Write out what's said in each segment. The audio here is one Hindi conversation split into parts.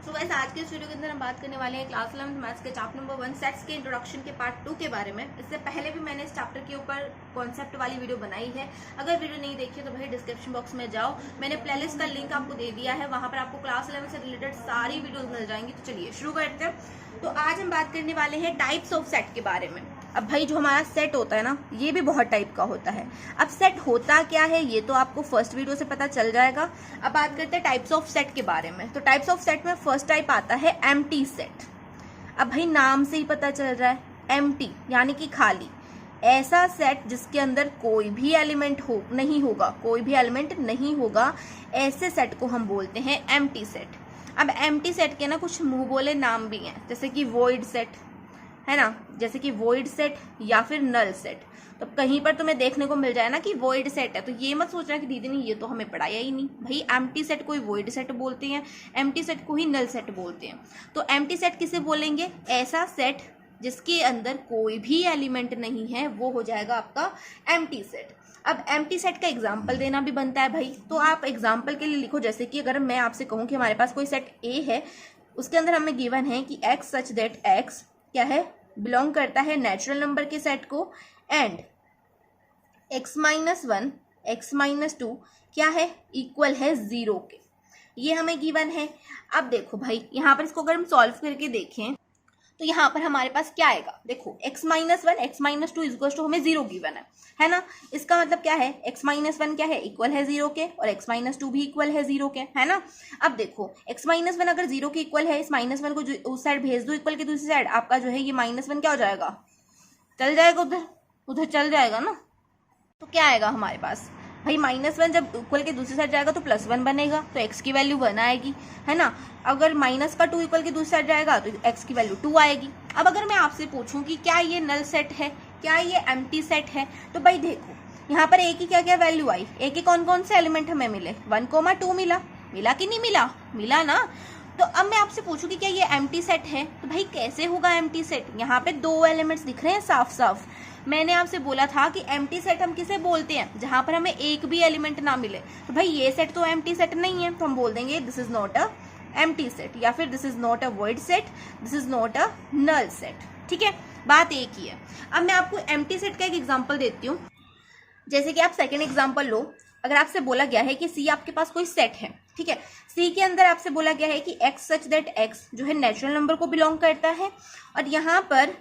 तो वैसे आज के इस वीडियो के अंदर हम बात करने वाले हैं क्लास 11 मैथ्स के चैप्टर नंबर 1 सेट्स के इंट्रोडक्शन के पार्ट 2 के बारे में। इससे पहले भी मैंने इस चैप्टर के ऊपर कॉन्सेप्ट वाली वीडियो बनाई है। अगर वीडियो नहीं देखी तो भाई डिस्क्रिप्शन बॉक्स में जाओ, मैंने प्लेलिस्ट का लिंक आपको दे दिया है, वहां पर आपको क्लास 11 से रिलेटेड सारी वीडियोज मिल जाएंगी। तो चलिए शुरू करते हैं। तो आज हम बात करने वाले हैं टाइप्स ऑफ सेट के बारे में। अब भाई जो हमारा सेट होता है ना, ये भी बहुत टाइप का होता है। अब सेट होता क्या है ये तो आपको फर्स्ट वीडियो से पता चल जाएगा। अब बात करते हैं टाइप्स ऑफ सेट के बारे में। तो टाइप्स ऑफ सेट में फर्स्ट टाइप आता है एम्प्टी सेट। अब भाई नाम से ही पता चल रहा है, एम्प्टी यानी कि खाली। ऐसा सेट जिसके अंदर कोई भी एलिमेंट नहीं होगा, कोई भी एलिमेंट नहीं होगा, ऐसे सेट को हम बोलते हैं एम्प्टी सेट। अब एम्प्टी सेट के ना कुछ मुंह बोले नाम भी हैं, जैसे कि वॉइड सेट है ना, जैसे कि वॉइड सेट या फिर नल सेट। तो कहीं पर तुम्हें देखने को मिल जाए ना कि वॉइड सेट है, तो ये मत सोचना कि दीदी ने ये तो हमें पढ़ाया ही नहीं। भाई एम्प्टी सेट को ही वॉइड सेट बोलते हैं, एम्प्टी सेट को ही नल सेट बोलते हैं। तो एम्प्टी सेट किसे बोलेंगे? ऐसा सेट जिसके अंदर कोई भी एलिमेंट नहीं है, वो हो जाएगा आपका एम्प्टी सेट। अब एम्प्टी सेट का एग्जाम्पल देना भी बनता है भाई। तो आप एग्जाम्पल के लिए लिखो, जैसे कि अगर मैं आपसे कहूँ कि हमारे पास कोई सेट ए है, उसके अंदर हमें गिवन है कि एक्स सच दैट एक्स क्या है, बिलोंग करता है नेचुरल नंबर के सेट को, एंड x-1 x-2 क्या है, इक्वल है 0 के। ये हमें गिवन है। अब देखो भाई यहाँ पर इसको अगर हम सॉल्व करके देखें तो यहाँ पर हमारे पास क्या आएगा, देखो x-1 x-2 इक्वल टू हमें 0 गिवन है ना। इसका मतलब क्या है, x-1 क्या है, इक्वल है 0 के, और x-2 भी इक्वल है 0 के, है ना। अब देखो x-1 अगर 0 के इक्वल है, इस -1 को उस साइड भेज दो इक्वल के दूसरी साइड, आपका जो है ये -1 क्या हो जाएगा, चल जाएगा उधर, उधर चल जाएगा ना। तो क्या आएगा हमारे पास भाई, -1 जब इक्वल के दूसरी साइड जाएगा तो +1 बनेगा, तो x की वैल्यू 1 आएगी, है ना। अगर -2 इक्वल के दूसरी साइड जाएगा तो x की वैल्यू 2 आएगी। अब अगर मैं आपसे पूछूं कि क्या ये नल सेट है, क्या ये एम्प्टी सेट है, तो भाई देखो यहाँ पर a की क्या क्या वैल्यू आई, a के कौन कौन से एलिमेंट हमें मिले, 1, 2 मिला कि नहीं मिला, मिला ना। तो अब मैं आपसे पूछूं कि क्या ये एम्प्टी सेट है, तो भाई कैसे होगा एम्प्टी सेट। यहाँ पे 2 एलिमेंट्स दिख रहे हैं साफ साफ। मैंने आपसे बोला था कि एम्प्टी सेट हम किसे बोलते हैं, जहां पर हमें एक भी एलिमेंट ना मिले। तो भाई ये सेट तो एम्प्टी सेट नहीं है, तो हम बोल देंगे this is not a empty set, या फिर this is not a void set, this is not a null set. ठीक है, बात एक ही है। अब मैं आपको एम्प्टी सेट का एक एग्जाम्पल देती हूँ। जैसे कि आप सेकेंड एग्जाम्पल लो। अगर आपसे बोला गया है कि सी आपके पास कोई सेट है, ठीक है, सी के अंदर आपसे बोला गया है कि एक्स सच दैट एक्स जो है नेचुरल नंबर को बिलोंग करता है, और यहाँ पर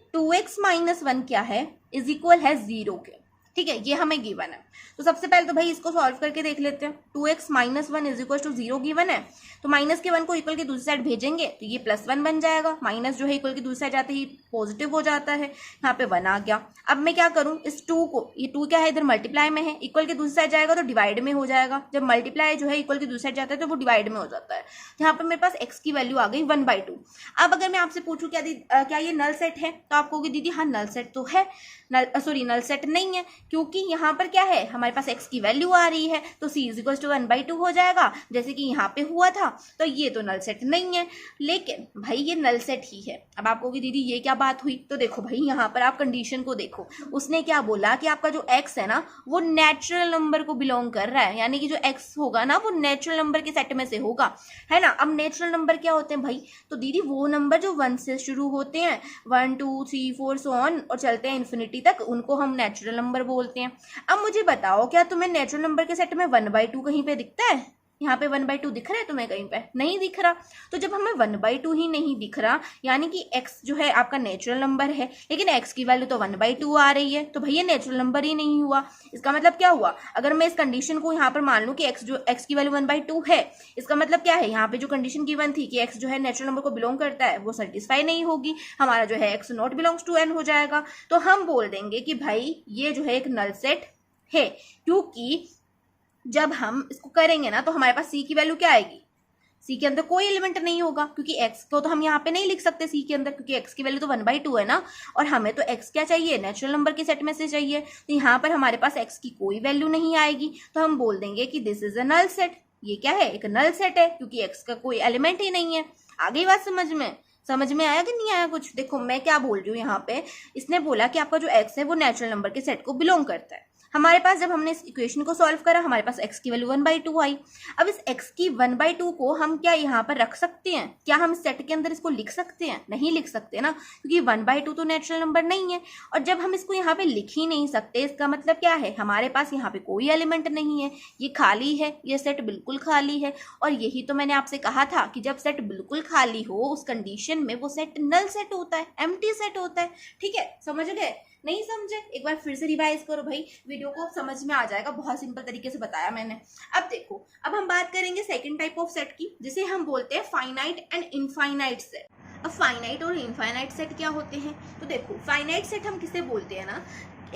2x-1 क्या है, इज इक्वल है 0 के। ठीक है, ये हमें गिवन है। तो सबसे पहले तो भाई इसको सॉल्व करके देख लेते हैं। 2x-1 is equal to 0 given है, तो माइनस के 1 को इक्वल की दूसरी साइड भेजेंगे तो ये +1 बन जाएगा। माइनस जो है इक्वल की दूसरी साइड जाते ही पॉजिटिव हो जाता है, यहाँ पे 1 आ गया। अब मैं क्या करूँ, इस 2 को, ये 2 क्या है इधर मल्टीप्लाई में है, इक्वल की दूसरी साइड जाएगा तो डिवाइड में हो जाएगा। जब मल्टीप्लाई जो है इक्वल की दूसरी साइड जाता है तो वो डिवाइड में हो जाता है। यहाँ पर मेरे पास x की वैल्यू आ गई 1/2। अब अगर मैं आपसे पूछूं क्या ये नल सेट है, तो आप कहोगे दीदी हाँ नल सेट तो है, नल सेट नहीं है, क्योंकि यहाँ पर क्या है हमारे पास x की वैल्यू आ रही है, तो c इज इक्वल टू 1/2 हो जाएगा, जैसे कि यहाँ पे हुआ था। तो ये तो नल सेट नहीं है, लेकिन भाई ये नल सेट ही है। अब आप कहोगे दीदी ये क्या बात हुई, तो देखो भाई यहाँ पर आप कंडीशन को देखो। उसने क्या बोला कि आपका जो x है ना वो नेचुरल नंबर को बिलोंग कर रहा है, यानी कि जो x होगा ना वो नेचुरल नंबर के सेट में से होगा, है ना। अब नेचुरल नंबर क्या होते हैं भाई, तो दीदी वो नंबर जो 1 से शुरू होते हैं, 1 2 3 4 सो ऑन और चलते हैं इन्फिनिटी तक, उनको हम नेचुरल नंबर बोलते हैं। अब मुझे बताओ क्या तुम्हें नेचुरल नंबर के सेट में 1/2 कहीं पे दिखता है, यहाँ पे 1/2 दिख रहा है तुम्हें, कहीं पे नहीं दिख रहा। तो जब हमें 1/2 ही नहीं दिख रहा, यानी कि x जो है आपका नेचुरल नंबर है, लेकिन x की वैल्यू तो 1/2 आ रही है, तो भैया नेचुरल नंबर ही नहीं हुआ। इसका मतलब क्या हुआ, अगर मैं इस कंडीशन को यहाँ पर मान लूँ कि x की वैल्यू 1/2 है, इसका मतलब क्या है, यहाँ पे जो कंडीशन गिवन थी कि x जो है नेचुरल नंबर को बिलोंग करता है, वो सेटिस्फाई नहीं होगी। हमारा जो है x not belongs to n हो जाएगा। तो हम बोल देंगे कि भाई ये जो है एक नल सेट है, क्योंकि जब हम इसको करेंगे ना तो हमारे पास c की वैल्यू क्या आएगी, c के अंदर कोई एलिमेंट नहीं होगा, क्योंकि x को तो हम यहाँ पे नहीं लिख सकते c के अंदर, क्योंकि x की वैल्यू तो 1/2 है ना, और हमें तो x क्या चाहिए, नेचुरल नंबर के सेट में से चाहिए। तो यहाँ पर हमारे पास x की कोई वैल्यू नहीं आएगी, तो हम बोल देंगे कि this is a null set. ये क्या है, एक नल सेट है, क्योंकि x का कोई एलिमेंट ही नहीं है। आ गई बात समझ में आया कि नहीं आया कुछ। देखो मैं क्या बोल रही हूँ यहाँ पे, इसने बोला कि आपका जो x है वो नेचुरल नंबर के सेट को बिलोंग करता है। हमारे पास जब हमने इस इक्वेशन को सॉल्व करा हमारे पास x की वैल्यू 1/2 आई। अब इस x की 1/2 को हम क्या यहाँ पर रख सकते हैं? क्या हम इस सेट के अंदर इसको लिख सकते हैं? नहीं लिख सकते ना, क्योंकि 1/2 तो नेचुरल नंबर नहीं है। और जब हम इसको यहाँ पे लिख ही नहीं सकते, इसका मतलब क्या है? हमारे पास यहाँ पे कोई एलिमेंट नहीं है, ये खाली है, ये सेट बिल्कुल खाली है। और यही तो मैंने आपसे कहा था कि जब सेट बिल्कुल खाली हो उस कंडीशन में वो सेट नल सेट होता है, एम्प्टी सेट होता है। ठीक है, समझ गए? नहीं समझे? एक बार फिर से रिवाइज करो भाई, वीडियो को समझ में आ जाएगा, बहुत सिंपल तरीके से बताया मैंने। अब देखो, अब हम बात करेंगे सेकंड टाइप ऑफ सेट की, जिसे हम बोलते हैं फाइनाइट एंड इनफाइनाइट सेट। अब फाइनाइट और इनफाइनाइट सेट क्या होते हैं? तो देखो, फाइनाइट सेट हम किसे बोलते हैं ना,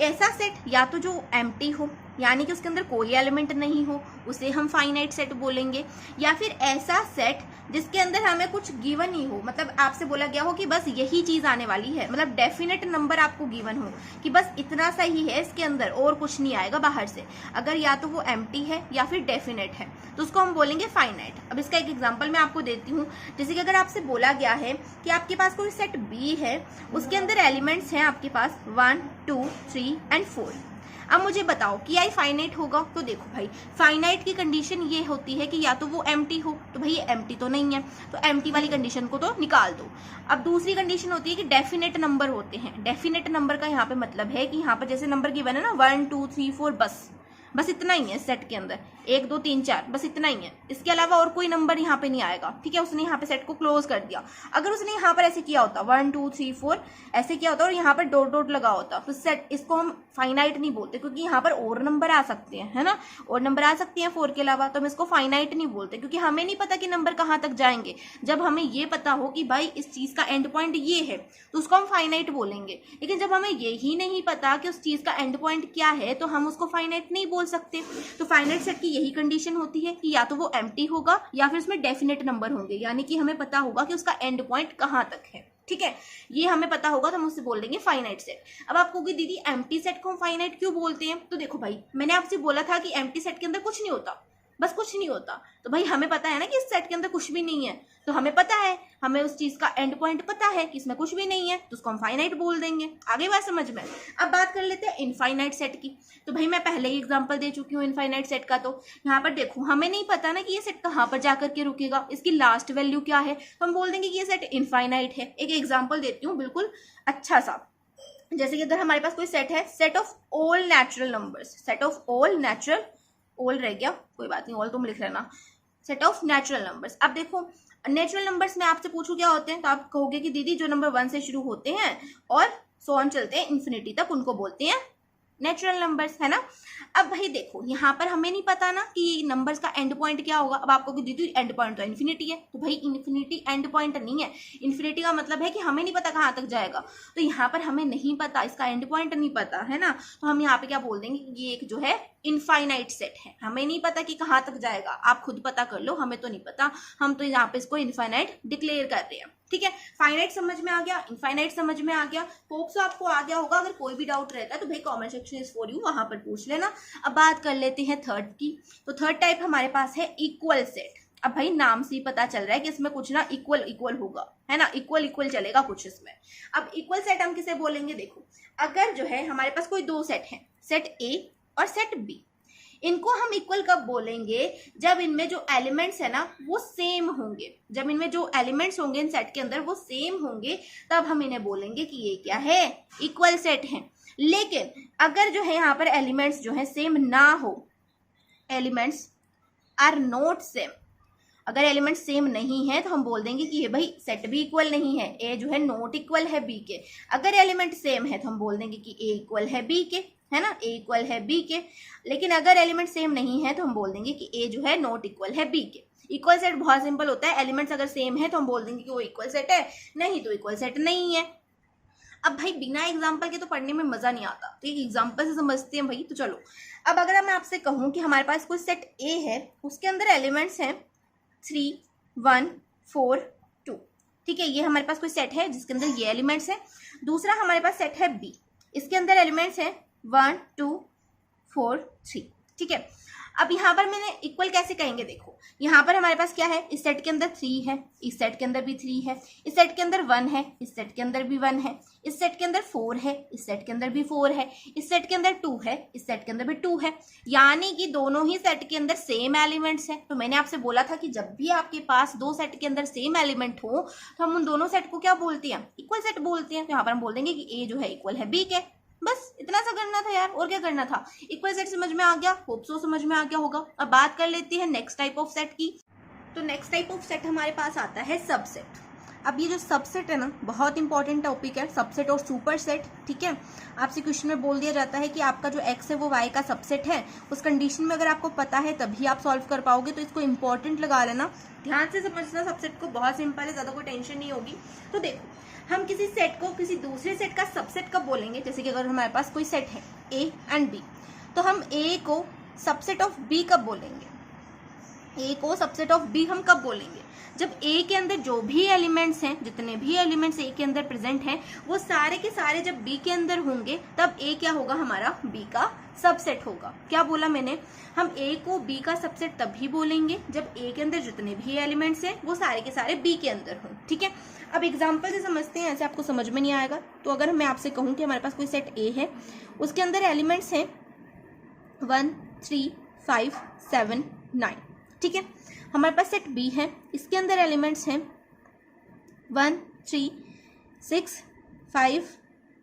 ऐसा सेट या तो जो एम्प्टी हो, यानी कि उसके अंदर कोई एलिमेंट नहीं हो, उसे हम फाइनाइट सेट बोलेंगे। या फिर ऐसा सेट जिसके अंदर हमें कुछ गिवन ही हो, मतलब आपसे बोला गया हो कि बस यही चीज आने वाली है, मतलब डेफिनेट नंबर आपको गिवन हो कि बस इतना सही है इसके अंदर और कुछ नहीं आएगा बाहर से, अगर या तो वो एम्प्टी है या फिर डेफिनेट है, तो उसको हम बोलेंगे फाइनाइट। अब इसका एक एग्जांपल मैं आपको देती हूँ। जैसे कि अगर आपसे बोला गया है कि आपके पास कोई सेट बी है, उसके अंदर एलिमेंट्स हैं आपके पास 1, 2, 3 एंड 4। अब मुझे बताओ कि आई फाइनाइट होगा? तो देखो भाई, फाइनाइट की कंडीशन ये होती है कि या तो वो एम्प्टी हो, तो भाई ये एम्प्टी तो नहीं है, तो एम्प्टी वाली कंडीशन को तो निकाल दो। अब दूसरी कंडीशन होती है कि डेफिनेट नंबर होते हैं। डेफिनेट नंबर का यहाँ पे मतलब है कि यहाँ पर जैसे नंबर गिवन है ना 1, 2, 3, 4, बस इतना ही है सेट के अंदर, 1, 2, 3, 4, बस इतना ही है, इसके अलावा और कोई नंबर यहाँ पे नहीं आएगा। ठीक है, उसने यहाँ पे सेट को क्लोज कर दिया। अगर उसने यहाँ पर ऐसे किया होता 1, 2, 3, 4 ऐसे किया होता और यहाँ पर डॉट डॉट लगा होता, तो सेट, इसको हम फाइनाइट नहीं बोलते, क्योंकि यहाँ पर और नंबर आ सकते हैं, है ना, और नंबर आ सकते हैं 4 के अलावा, तो हम इसको फाइनाइट नहीं बोलते, क्योंकि हमें नहीं पता कि नंबर कहाँ तक जाएंगे। जब हमें ये पता हो कि भाई इस चीज का एंड पॉइंट ये है, तो उसको हम फाइनाइट बोलेंगे। लेकिन जब हमें यही नहीं पता कि उस चीज का एंड पॉइंट क्या है, तो हम उसको फाइनाइट नहीं बोल सकते। तो फाइनाइट सेट की यही कंडीशन होती है कि या तो वो एम्प्टी होगा या फिर उसमें डेफिनेट नंबर होंगे, यानी कि हमें पता होगा कि उसका एंड पॉइंट कहाँ तक है। ठीक है, ये हमें पता होगा तो हम उससे बोल देंगे फाइनाइट सेट। अब आप कहोगे दीदी एम्प्टी सेट को हम फाइनाइट क्यों बोलते हैं? तो देखो भाई, मैंने आपसे बोला था कि एम्प्टी सेट के अंदर कुछ नहीं होता, बस कुछ नहीं होता। तो भाई हमें पता है ना कि इस सेट के अंदर कुछ भी नहीं है, तो हमें पता है, हमें उस चीज का एंड पॉइंट पता है कि इसमें कुछ भी नहीं है, तो उसको हम फाइनाइट बोल देंगे। आगे बात समझ में? अब बात कर लेते हैं इनफाइनाइट सेट की। तो भाई मैं पहले ही एग्जांपल दे चुकी हूँ इनफाइनाइट सेट का। तो यहाँ पर देखो, हमें नहीं पता ना कि ये सेट कहाँ पर जाकर के रुकेगा, इसकी लास्ट वैल्यू क्या है, तो हम बोल देंगे कि ये सेट इनफाइनाइट है। एक एग्जाम्पल देती हूँ बिल्कुल अच्छा सा। जैसे कि अगर हमारे पास कोई सेट है, set of all natural numbers, set of all natural, all रह गया कोई बात नहीं, ऑल तुम लिख लेना, सेट ऑफ नेचुरल नंबर्स। अब देखो, नेचुरल नंबर्स में आपसे पूछूं क्या होते हैं, तो आप कहोगे कि दीदी जो नंबर 1 से शुरू होते हैं और सो ऑन चलते हैं इन्फिनिटी तक, उनको बोलते हैं नेचुरल नंबर्स, है ना। अब भाई देखो, यहाँ पर हमें नहीं पता ना कि नंबर्स का एंड पॉइंट क्या होगा। अब आपको कि दीदी एंड पॉइंट तो इन्फिनिटी है, तो भाई इन्फिनिटी एंड पॉइंट नहीं है। इन्फिनिटी का मतलब है कि हमें नहीं पता कहाँ तक जाएगा, तो यहाँ पर हमें नहीं पता, इसका एंड पॉइंट नहीं पता, है ना। तो हम यहाँ पे क्या बोल देंगे, ये एक जो है इनफाइनाइट सेट है, हमें नहीं पता कि कहाँ तक जाएगा, आप खुद पता कर लो, हमें तो नहीं पता, हम तो यहाँ पे इसको इनफाइनाइट डिक्लेयर कर रहे हैं। ठीक है, फाइनाइट समझ में आ गया, इनफाइनाइट समझ में आ गया, होप सो आपको आ गया होगा। अगर कोई भी डाउट रहता है तो भाई comment section is for you, वहां पर पूछ लेना। अब बात कर लेते हैं थर्ड की। तो थर्ड टाइप हमारे पास है इक्वल सेट। अब भाई नाम से ही पता चल रहा है कि इसमें कुछ ना इक्वल इक्वल होगा, है ना, इक्वल इक्वल चलेगा कुछ इसमें। अब इक्वल सेट हम किसे बोलेंगे? देखो, अगर जो है हमारे पास कोई दो सेट है, सेट ए और सेट बी, इनको हम इक्वल कब बोलेंगे? जब इनमें जो एलिमेंट्स है ना वो सेम होंगे, जब इनमें जो एलिमेंट्स होंगे इन सेट के अंदर वो सेम होंगे, तब हम इन्हें बोलेंगे कि ये क्या है, इक्वल सेट है। लेकिन अगर जो है यहाँ पर एलिमेंट्स जो है सेम ना हो, एलिमेंट्स आर नॉट सेम, अगर एलिमेंट सेम नहीं है तो हम बोल देंगे कि ये भाई सेट भी इक्वल नहीं है, ए जो है नॉट इक्वल है बी के। अगर एलिमेंट सेम है तो हम बोल देंगे कि ए इक्वल है बी के, है ना, ए इक्वल है बी के। लेकिन अगर एलिमेंट सेम नहीं है तो हम बोल देंगे कि ए जो है नॉट इक्वल है बी के। इक्वल सेट बहुत सिंपल होता है, एलिमेंट्स अगर सेम है तो हम बोल देंगे कि वो इक्वल सेट है, नहीं तो इक्वल सेट नहीं है। अब भाई बिना एग्जाम्पल के तो पढ़ने में मजा नहीं आता, तो एक एग्जाम्पल से समझते हैं भाई। तो चलो, अब अगर मैं आपसे कहूँ कि हमारे पास कोई सेट ए है, उसके अंदर एलिमेंट्स हैं 3, 1, 4, 2, ठीक है, ये हमारे पास कोई सेट है जिसके अंदर ये एलिमेंट्स हैं। दूसरा हमारे पास सेट है बी, इसके अंदर एलिमेंट्स हैं 1, 2, 4, 3, ठीक है। अब यहाँ पर मैंने इक्वल कैसे कहेंगे, देखो यहाँ पर हमारे पास क्या है, इस सेट के अंदर 3 है, इस सेट के अंदर भी 3 है, इस सेट के अंदर 1 है, इस सेट के अंदर भी 1 है, इस सेट के अंदर 4 है, इस सेट के अंदर भी 4 है, इस सेट के अंदर 2 है, इस सेट के अंदर भी 2 है, यानी कि दोनों ही सेट के अंदर सेम एलिमेंट्स हैं। तो मैंने आपसे बोला था कि जब भी आपके पास दो सेट के अंदर सेम एलिमेंट हो तो हम उन दोनों सेट को क्या बोलते हैं, इक्वल सेट बोलते हैं। तो यहाँ पर हम बोल देंगे कि ए जो है इक्वल है बी के। बस इतना सा करना था यार, और क्या करना था। इक्वल सेट समझ में आ गया, होप सो समझ में आ गया होगा। अब बात कर लेते हैं नेक्स्ट टाइप ऑफ सेट की। तो नेक्स्ट टाइप ऑफ सेट हमारे पास आता है सबसेट। अब ये जो सबसेट है ना, बहुत इंपॉर्टेंट टॉपिक है, सबसेट और सुपर सेट। ठीक है, आपसे क्वेश्चन में बोल दिया जाता है कि आपका जो एक्स है वो वाई का सबसेट है। उस कंडीशन में अगर आपको पता है तभी आप सॉल्व कर पाओगे, तो इसको इंपॉर्टेंट लगा लेना, ध्यान से समझना। सबसेट को बहुत सिंपल है, ज्यादा कोई टेंशन नहीं होगी। तो देखो, हम किसी सेट को किसी दूसरे सेट का सबसेट कब बोलेंगे, जैसे कि अगर हमारे पास कोई सेट है ए एंड बी, तो हम ए को सबसेट ऑफ बी कब बोलेंगे, ए को सबसेट ऑफ बी हम कब बोलेंगे, जब ए के अंदर जो भी एलिमेंट्स हैं, जितने भी एलिमेंट्स ए के अंदर प्रेजेंट हैं, वो सारे के सारे जब बी के अंदर होंगे, तब ए क्या होगा, हमारा बी का सबसेट होगा। क्या बोला मैंने, हम ए को बी का सबसेट तभी बोलेंगे जब ए के अंदर जितने भी एलिमेंट्स हैं वो सारे के सारे बी के अंदर हों। ठीक है, अब एग्जाम्पल से समझते हैं, ऐसे आपको समझ में नहीं आएगा। तो अगर मैं आपसे कहूँ कि हमारे पास कोई सेट ए है, उसके अंदर एलिमेंट्स हैं 1 3 5 7 9। ठीक है, हमारे पास सेट बी है, इसके अंदर एलिमेंट्स हैं 1 3 6 5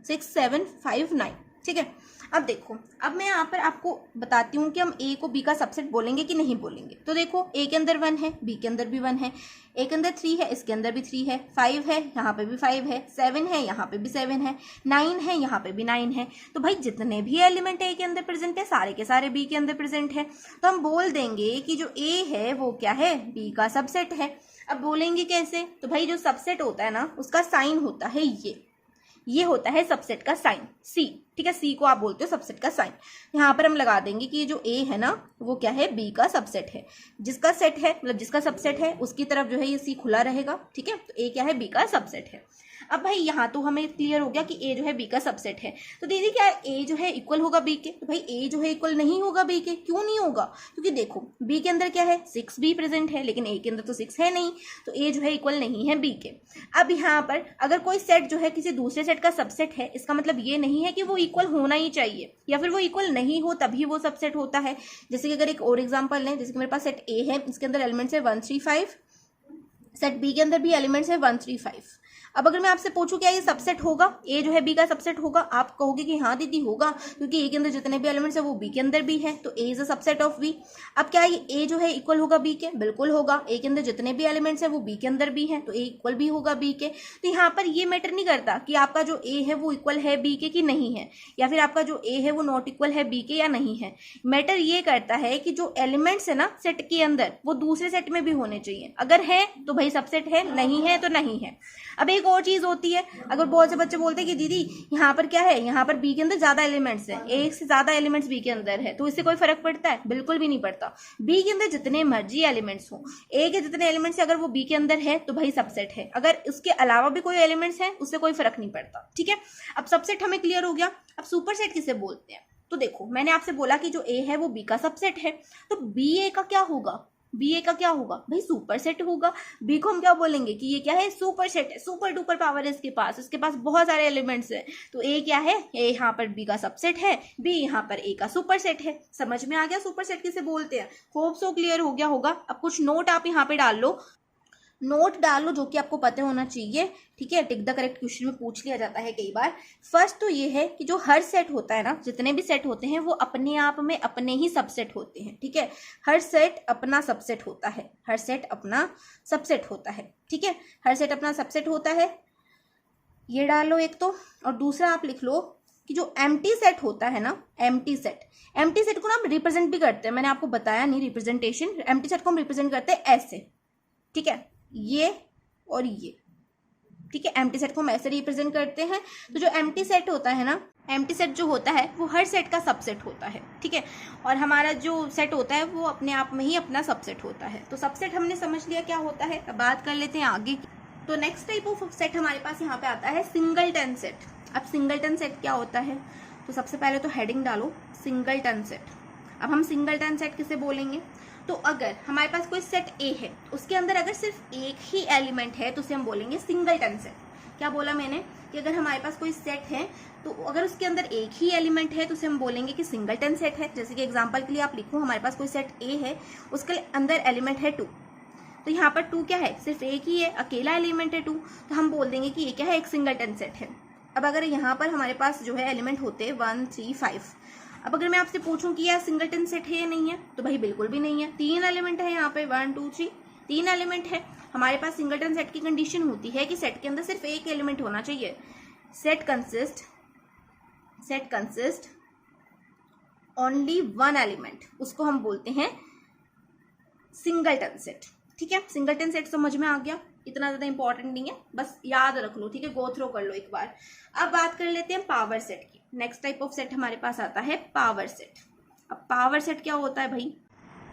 6 7 5 9। ठीक है, अब देखो, अब मैं यहाँ पर आपको बताती हूँ कि हम ए को बी का सबसेट बोलेंगे कि नहीं बोलेंगे। तो देखो, ए के अंदर 1 है, बी के अंदर भी 1 है, ए के अंदर 3 है, इसके अंदर भी 3 है, 5 है, यहाँ पे भी 5 है, 7 है, यहाँ पे भी 7 है, 9 है, यहाँ पे भी 9 है। तो भाई जितने भी एलिमेंट ए के अंदर प्रेजेंट है, सारे के सारे बी के अंदर प्रेजेंट है। तो हम बोल देंगे कि जो ए है वो क्या है, बी का सबसेट है। अब बोलेंगे कैसे, तो भाई जो सबसेट होता है ना, उसका साइन होता है ये होता है सबसेट का साइन, सी। ठीक है, सी को आप बोलते हो सबसेट का साइन। यहाँ पर हम लगा देंगे कि ये जो ए है ना, वो क्या है, बी का सबसेट है। जिसका सेट है, मतलब जिसका सबसेट है, उसकी तरफ जो है ये सी खुला रहेगा। ठीक है, तो ए क्या है, बी का सबसेट है। अब भाई यहाँ तो हमें क्लियर हो गया कि ए जो है बी का सबसेट है। तो दीदी क्या ए जो है इक्वल होगा बी के, तो भाई ए जो है इक्वल नहीं होगा बी के। क्यों नहीं होगा, क्योंकि देखो बी के अंदर क्या है, 6 भी प्रेजेंट है, लेकिन ए के अंदर तो 6 है नहीं, तो ए जो है इक्वल नहीं है बी के। अब यहाँ पर अगर कोई सेट जो है किसी दूसरे सेट का सबसेट है, इसका मतलब ये नहीं है कि वो इक्वल होना ही चाहिए, या फिर वो इक्वल नहीं हो तभी वो सबसेट होता है। जैसे कि अगर एक और एग्जाम्पल लें, जैसे कि मेरे पास सेट ए है, इसके अंदर एलिमेंट्स है 1 3 5, सेट बी के अंदर भी एलिमेंट्स है 1 3 5। अब अगर मैं आपसे पूछूं क्या ये सबसेट होगा, ए जो है बी का सबसेट होगा, आप कहोगे कि हाँ दीदी होगा, क्योंकि ए के अंदर जितने भी एलिमेंट्स है वो बी के अंदर भी है, तो A is a subset of B. अब क्या ये ए जो है इक्वल होगा बी के, बिल्कुल होगा। ए के अंदर जितने भी एलिमेंट्स है वो बी के अंदर भी है, तो ए इक्वल भी होगा बी के। तो यहाँ पर ये मैटर नहीं करता कि आपका जो ए है वो इक्वल है बी के कि नहीं है, या फिर आपका जो ए है वो नॉट इक्वल है बी के या नहीं है। मैटर ये करता है कि जो एलिमेंट्स है ना सेट के अंदर, वो दूसरे सेट में भी होने चाहिए। अगर है तो भाई सबसेट है, नहीं है तो नहीं है। अब एक और चीज होती है, अगर बहुत से बच्चे बोलते हैं कि दीदी यहाँ पर क्या है, यहाँ पर बी के अंदर ज्यादा एलिमेंट्स हैं, एक से ज्यादा एलिमेंट्स बी के अंदर है, तो इससे कोई फर्क पड़ता है, बिल्कुल भी नहीं पड़ता। बी के अंदर जितने मर्जी एलिमेंट्स हो, ए के जितने एलिमेंट्स अगर वो बी के अंदर है तो भाई सबसेट है। अगर उसके अलावा भी कोई एलिमेंट्स है, उससे कोई फर्क नहीं पड़ता। ठीक है, अब सबसेट हमें क्लियर हो गया। अब सुपर सेट किसे बोलते हैं, तो देखो मैंने आपसे बोला कि जो ए है वो बी का सबसेट है, तो बी ए का क्या होगा, बी ए का क्या होगा भाई, सुपर सेट होगा। बी को हम क्या बोलेंगे कि ये क्या है, सुपर सेट है, सुपर डुपर पावर है इसके पास बहुत सारे एलिमेंट्स हैं। तो ए क्या है, ए यहाँ पर बी का सबसेट है, बी यहाँ पर ए का सुपर सेट है। समझ में आ गया सुपर सेट किसे बोलते हैं, होप सो क्लियर हो गया होगा। अब कुछ नोट आप यहाँ पे डाल लो, नोट डाल लो जो कि आपको पता होना चाहिए। ठीक है, टिक द करेक्ट क्वेश्चन में पूछ लिया जाता है कई बार। फर्स्ट तो ये है कि जो हर सेट होता है ना, जितने भी सेट होते हैं वो अपने आप में अपने ही सबसेट होते हैं। ठीक है, हर सेट अपना सबसेट होता है, हर सेट अपना सबसेट होता है। ठीक है, हर सेट अपना सबसेट होता है, ये डाल लो एक तो। और दूसरा आप लिख लो कि जो एम्प्टी सेट होता है ना, एम्प्टी सेट को ना हम रिप्रेजेंट भी करते हैं, मैंने आपको बताया नहीं रिप्रेजेंटेशन। एम्प्टी सेट को हम रिप्रेजेंट करते हैं ऐसे, ठीक है, ये और ये। ठीक है, एम्प्टी सेट को हम ऐसे रिप्रेजेंट करते हैं। तो जो एम्प्टी सेट होता है ना, एम्प्टी सेट जो होता है वो हर सेट का सबसेट होता है। ठीक है, और हमारा जो सेट होता है वो अपने आप में ही अपना सबसेट होता है। तो सबसेट हमने समझ लिया क्या होता है। अब बात कर लेते हैं आगे की। तो नेक्स्ट टाइप ऑफ सेट हमारे पास यहाँ पे आता है सिंगलटन सेट। अब सिंगलटन सेट क्या होता है, तो सबसे पहले तो हेडिंग डालो सिंगलटन सेट। अब हम सिंगलटन सेट किसे बोलेंगे? तो अगर हमारे पास कोई सेट ए है, उसके अंदर अगर सिर्फ एक ही एलिमेंट है तो उसे हम बोलेंगे सिंगलटन सेट। क्या बोला मैंने? कि अगर हमारे पास कोई सेट है तो अगर उसके अंदर एक ही एलिमेंट है तो उसे हम बोलेंगे कि सिंगलटन सेट है। जैसे कि एग्जांपल के लिए आप लिखो, हमारे पास कोई सेट ए है, उसके अंदर एलिमेंट है 2, तो यहाँ पर 2 क्या है? सिर्फ एक ही है, अकेला एलिमेंट है 2, तो हम बोल देंगे कि ये क्या है? एक सिंगलटन सेट है। अब अगर यहाँ पर हमारे पास जो है एलिमेंट होते हैं 1 3 5, अब अगर मैं आपसे पूछूं कि यह सिंगलटन सेट है या नहीं है, तो भाई बिल्कुल भी नहीं है। 3 एलिमेंट है यहाँ पे, 1 2 3, 3 एलिमेंट है। हमारे पास सिंगलटन सेट की कंडीशन होती है कि सेट के अंदर सिर्फ एक एलिमेंट होना चाहिए। सेट कंसिस्ट ओनली 1 एलिमेंट, उसको हम बोलते हैं सिंगलटन सेट। ठीक है, सिंगलटन सेट समझ में आ गया? इतना ज्यादा इंपॉर्टेंट नहीं है, बस याद रख लो। ठीक है, गो थ्रो कर लो एक बार। अब बात कर लेते हैं पावर सेट की। नेक्स्ट टाइप ऑफ सेट हमारे पास आता है पावर सेट। अब पावर सेट क्या होता है भाई?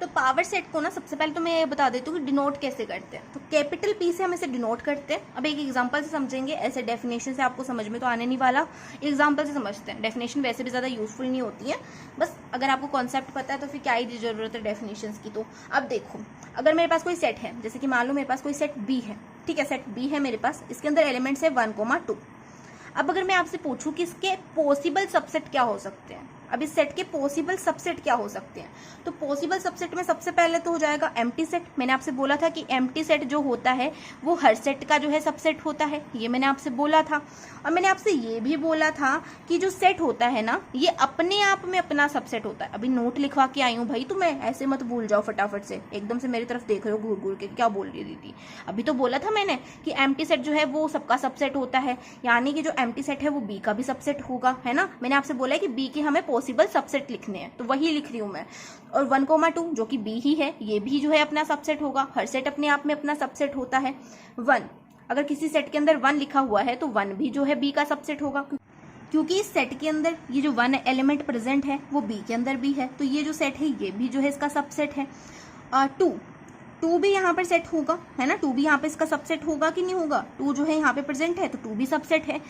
तो पावर सेट को ना सबसे पहले तो मैं ये बता देती हूँ कि डिनोट कैसे करते हैं। तो कैपिटल पी से हम इसे डिनोट करते हैं। अब एक एग्जांपल से समझेंगे, ऐसे डेफिनेशन से आपको समझ में तो आने नहीं वाला, एग्जांपल से समझते हैं। डेफिनेशन वैसे भी ज़्यादा यूजफुल नहीं होती है, बस अगर आपको कॉन्सेप्ट पता है तो फिर क्या ही जरूरत है डेफिनेशन की। तो अब देखो, अगर मेरे पास कोई सेट है, जैसे कि मान लो मेरे पास कोई सेट बी है। ठीक है, सेट बी है मेरे पास, इसके अंदर एलिमेंट्स है 1 2। अब अगर मैं आपसे पूछूं कि इसके पॉसिबल सबसेट क्या हो सकते हैं, अब इस सेट के पॉसिबल सबसेट क्या हो सकते हैं, तो पॉसिबल सबसेट में सबसे पहले तो हो जाएगा एम्प्टी सेट। मैंने आपसे बोला था कि एम्प्टी सेट जो होता है वो हर सेट का जो है सबसेट होता है, ये मैंने आपसे बोला था। और मैंने आपसे ये भी बोला था कि जो सेट होता है ना, ये अपने आप में अपना सबसेट होता है। अभी नोट लिखवा के आई हूँ भाई, तो मैं ऐसे मत भूल जाओ फटाफट से, एकदम से मेरी तरफ देख रहे हो घूर घूर के, क्या बोल रही दीदी? अभी तो बोला था मैंने कि एम्प्टी सेट जो है वो सबका सबसेट होता है, यानी कि जो एम्प्टी सेट है वो बी का भी सबसेट होगा, है ना। मैंने आपसे बोला है कि बी के हमें पॉसिबल सबसेट लिखने हैं, तो वही लिख रही हूं मैं। और 1 2 जो कि बी ही है, ये भी जो है अपना सबसेट होगा। हर सेट अपने आप में अपना सबसेट होता है। 1, अगर किसी सेट के अंदर 1 लिखा हुआ है तो 1 भी जो है बी का सबसेट होगा, क्योंकि इस सेट के अंदर ये जो 1 एलिमेंट प्रेजेंट है वो बी के अंदर भी है, तो ये जो सेट है ये भी जो है इसका सबसेट है। 2 भी यहाँ पर सेट होगा, है ना। 2 भी यहाँ पे इसका सबसेट होगा कि नहीं होगा? 2 जो है यहाँ पे प्रेजेंट है तो 2 भी सबसेट है।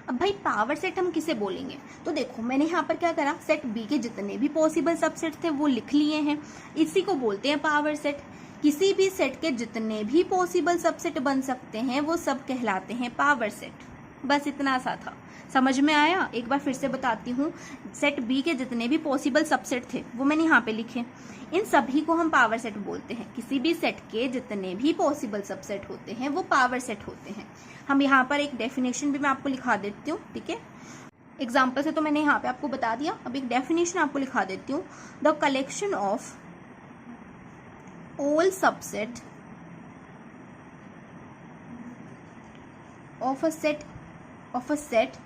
अब भाई पावर सेट हम किसे बोलेंगे? तो देखो, मैंने यहाँ पर क्या करा, सेट बी के जितने भी पॉसिबल सबसेट थे वो लिख लिए हैं, इसी को बोलते हैं पावर सेट। किसी भी सेट के जितने भी पॉसिबल सबसेट बन सकते हैं वो सब कहलाते हैं पावर सेट। बस इतना सा था, समझ में आया? एक बार फिर से बताती हूँ, सेट बी के जितने भी पॉसिबल सबसेट थे वो मैंने यहाँ पे लिखे, इन सभी को हम पावर सेट बोलते हैं। किसी भी सेट के जितने भी पॉसिबल सबसेट होते हैं वो पावर सेट होते हैं। हम यहाँ पर एक डेफिनेशन भी मैं आपको लिखा देती हूँ, ठीक है। एग्जाम्पल से तो मैंने यहाँ पे आपको बता दिया, अब एक डेफिनेशन आपको लिखा देती हूँ। The collection of all subset of a set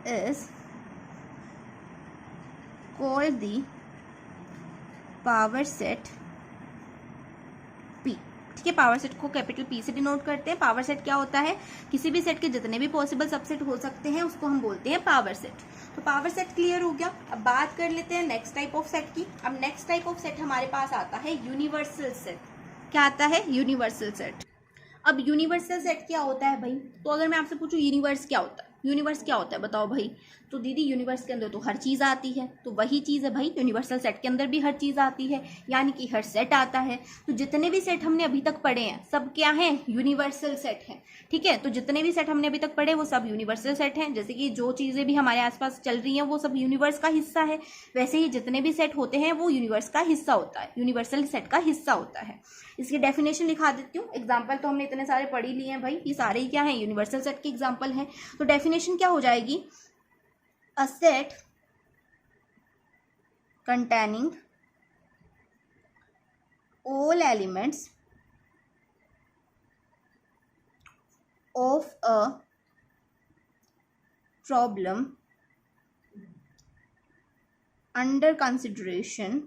is called the power set P। ठीक है, पावर सेट को कैपिटल P से डिनोट करते हैं। पावर सेट क्या होता है? किसी भी सेट के जितने भी पॉसिबल सबसेट हो सकते हैं उसको हम बोलते हैं पावर सेट। तो पावर सेट क्लियर हो गया। अब बात कर लेते हैं नेक्स्ट टाइप ऑफ सेट की। अब नेक्स्ट टाइप ऑफ सेट हमारे पास आता है यूनिवर्सल सेट। क्या आता है? Universal set. अब यूनिवर्सल सेट क्या होता है भाई? तो अगर मैं आपसे पूछूं यूनिवर्स क्या होता है, यूनिवर्स क्या होता है बताओ भाई? तो दीदी यूनिवर्स के अंदर तो हर चीज़ आती है, तो वही चीज़ है भाई, यूनिवर्सल सेट के अंदर भी हर चीज़ आती है, यानी कि हर सेट आता है। तो जितने भी सेट हमने अभी तक पढ़े हैं सब क्या हैं? यूनिवर्सल सेट हैं। ठीक है, तो जितने भी सेट हमने अभी तक पढ़े वो सब यूनिवर्सल सेट हैं। जैसे कि जो चीज़ें भी हमारे आसपास चल रही हैं वो सब यूनिवर्स का हिस्सा है, वैसे ही जितने भी सेट होते हैं वो यूनिवर्स का हिस्सा होता है, यूनिवर्सल सेट का हिस्सा होता है। इसकी डेफिनेशन लिखा देती हूँ। एग्जाम्पल तो हमने इतने सारे पढ़ ही लिए हैं भाई, ये सारे ही क्या हैं? यूनिवर्सल सेट के एग्जाम्पल हैं। तो डेफिनेशन क्या हो जाएगी? A set containing all elements of a problem under consideration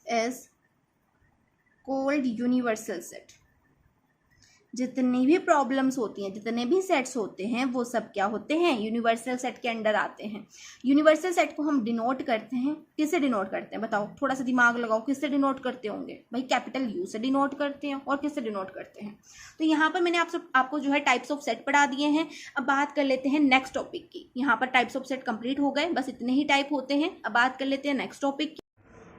is called universal set। जितनी भी प्रॉब्लम्स होती हैं, जितने भी सेट्स होते हैं, वो सब क्या होते हैं, यूनिवर्सल सेट के अंडर आते हैं। यूनिवर्सल सेट को हम डिनोट करते हैं, किससे डिनोट करते हैं बताओ, थोड़ा सा दिमाग लगाओ, किससे डिनोट करते होंगे भाई, कैपिटल यू से डिनोट करते हैं। और किससे डिनोट करते हैं, तो यहाँ पर मैंने आपको जो है टाइप्स ऑफ सेट पढ़ा दिए हैं। अब बात कर लेते हैं नेक्स्ट टॉपिक की। यहाँ पर टाइप्स ऑफ सेट कंप्लीट हो गए, बस इतने ही टाइप होते हैं। अब बात कर लेते हैं नेक्स्ट टॉपिक की।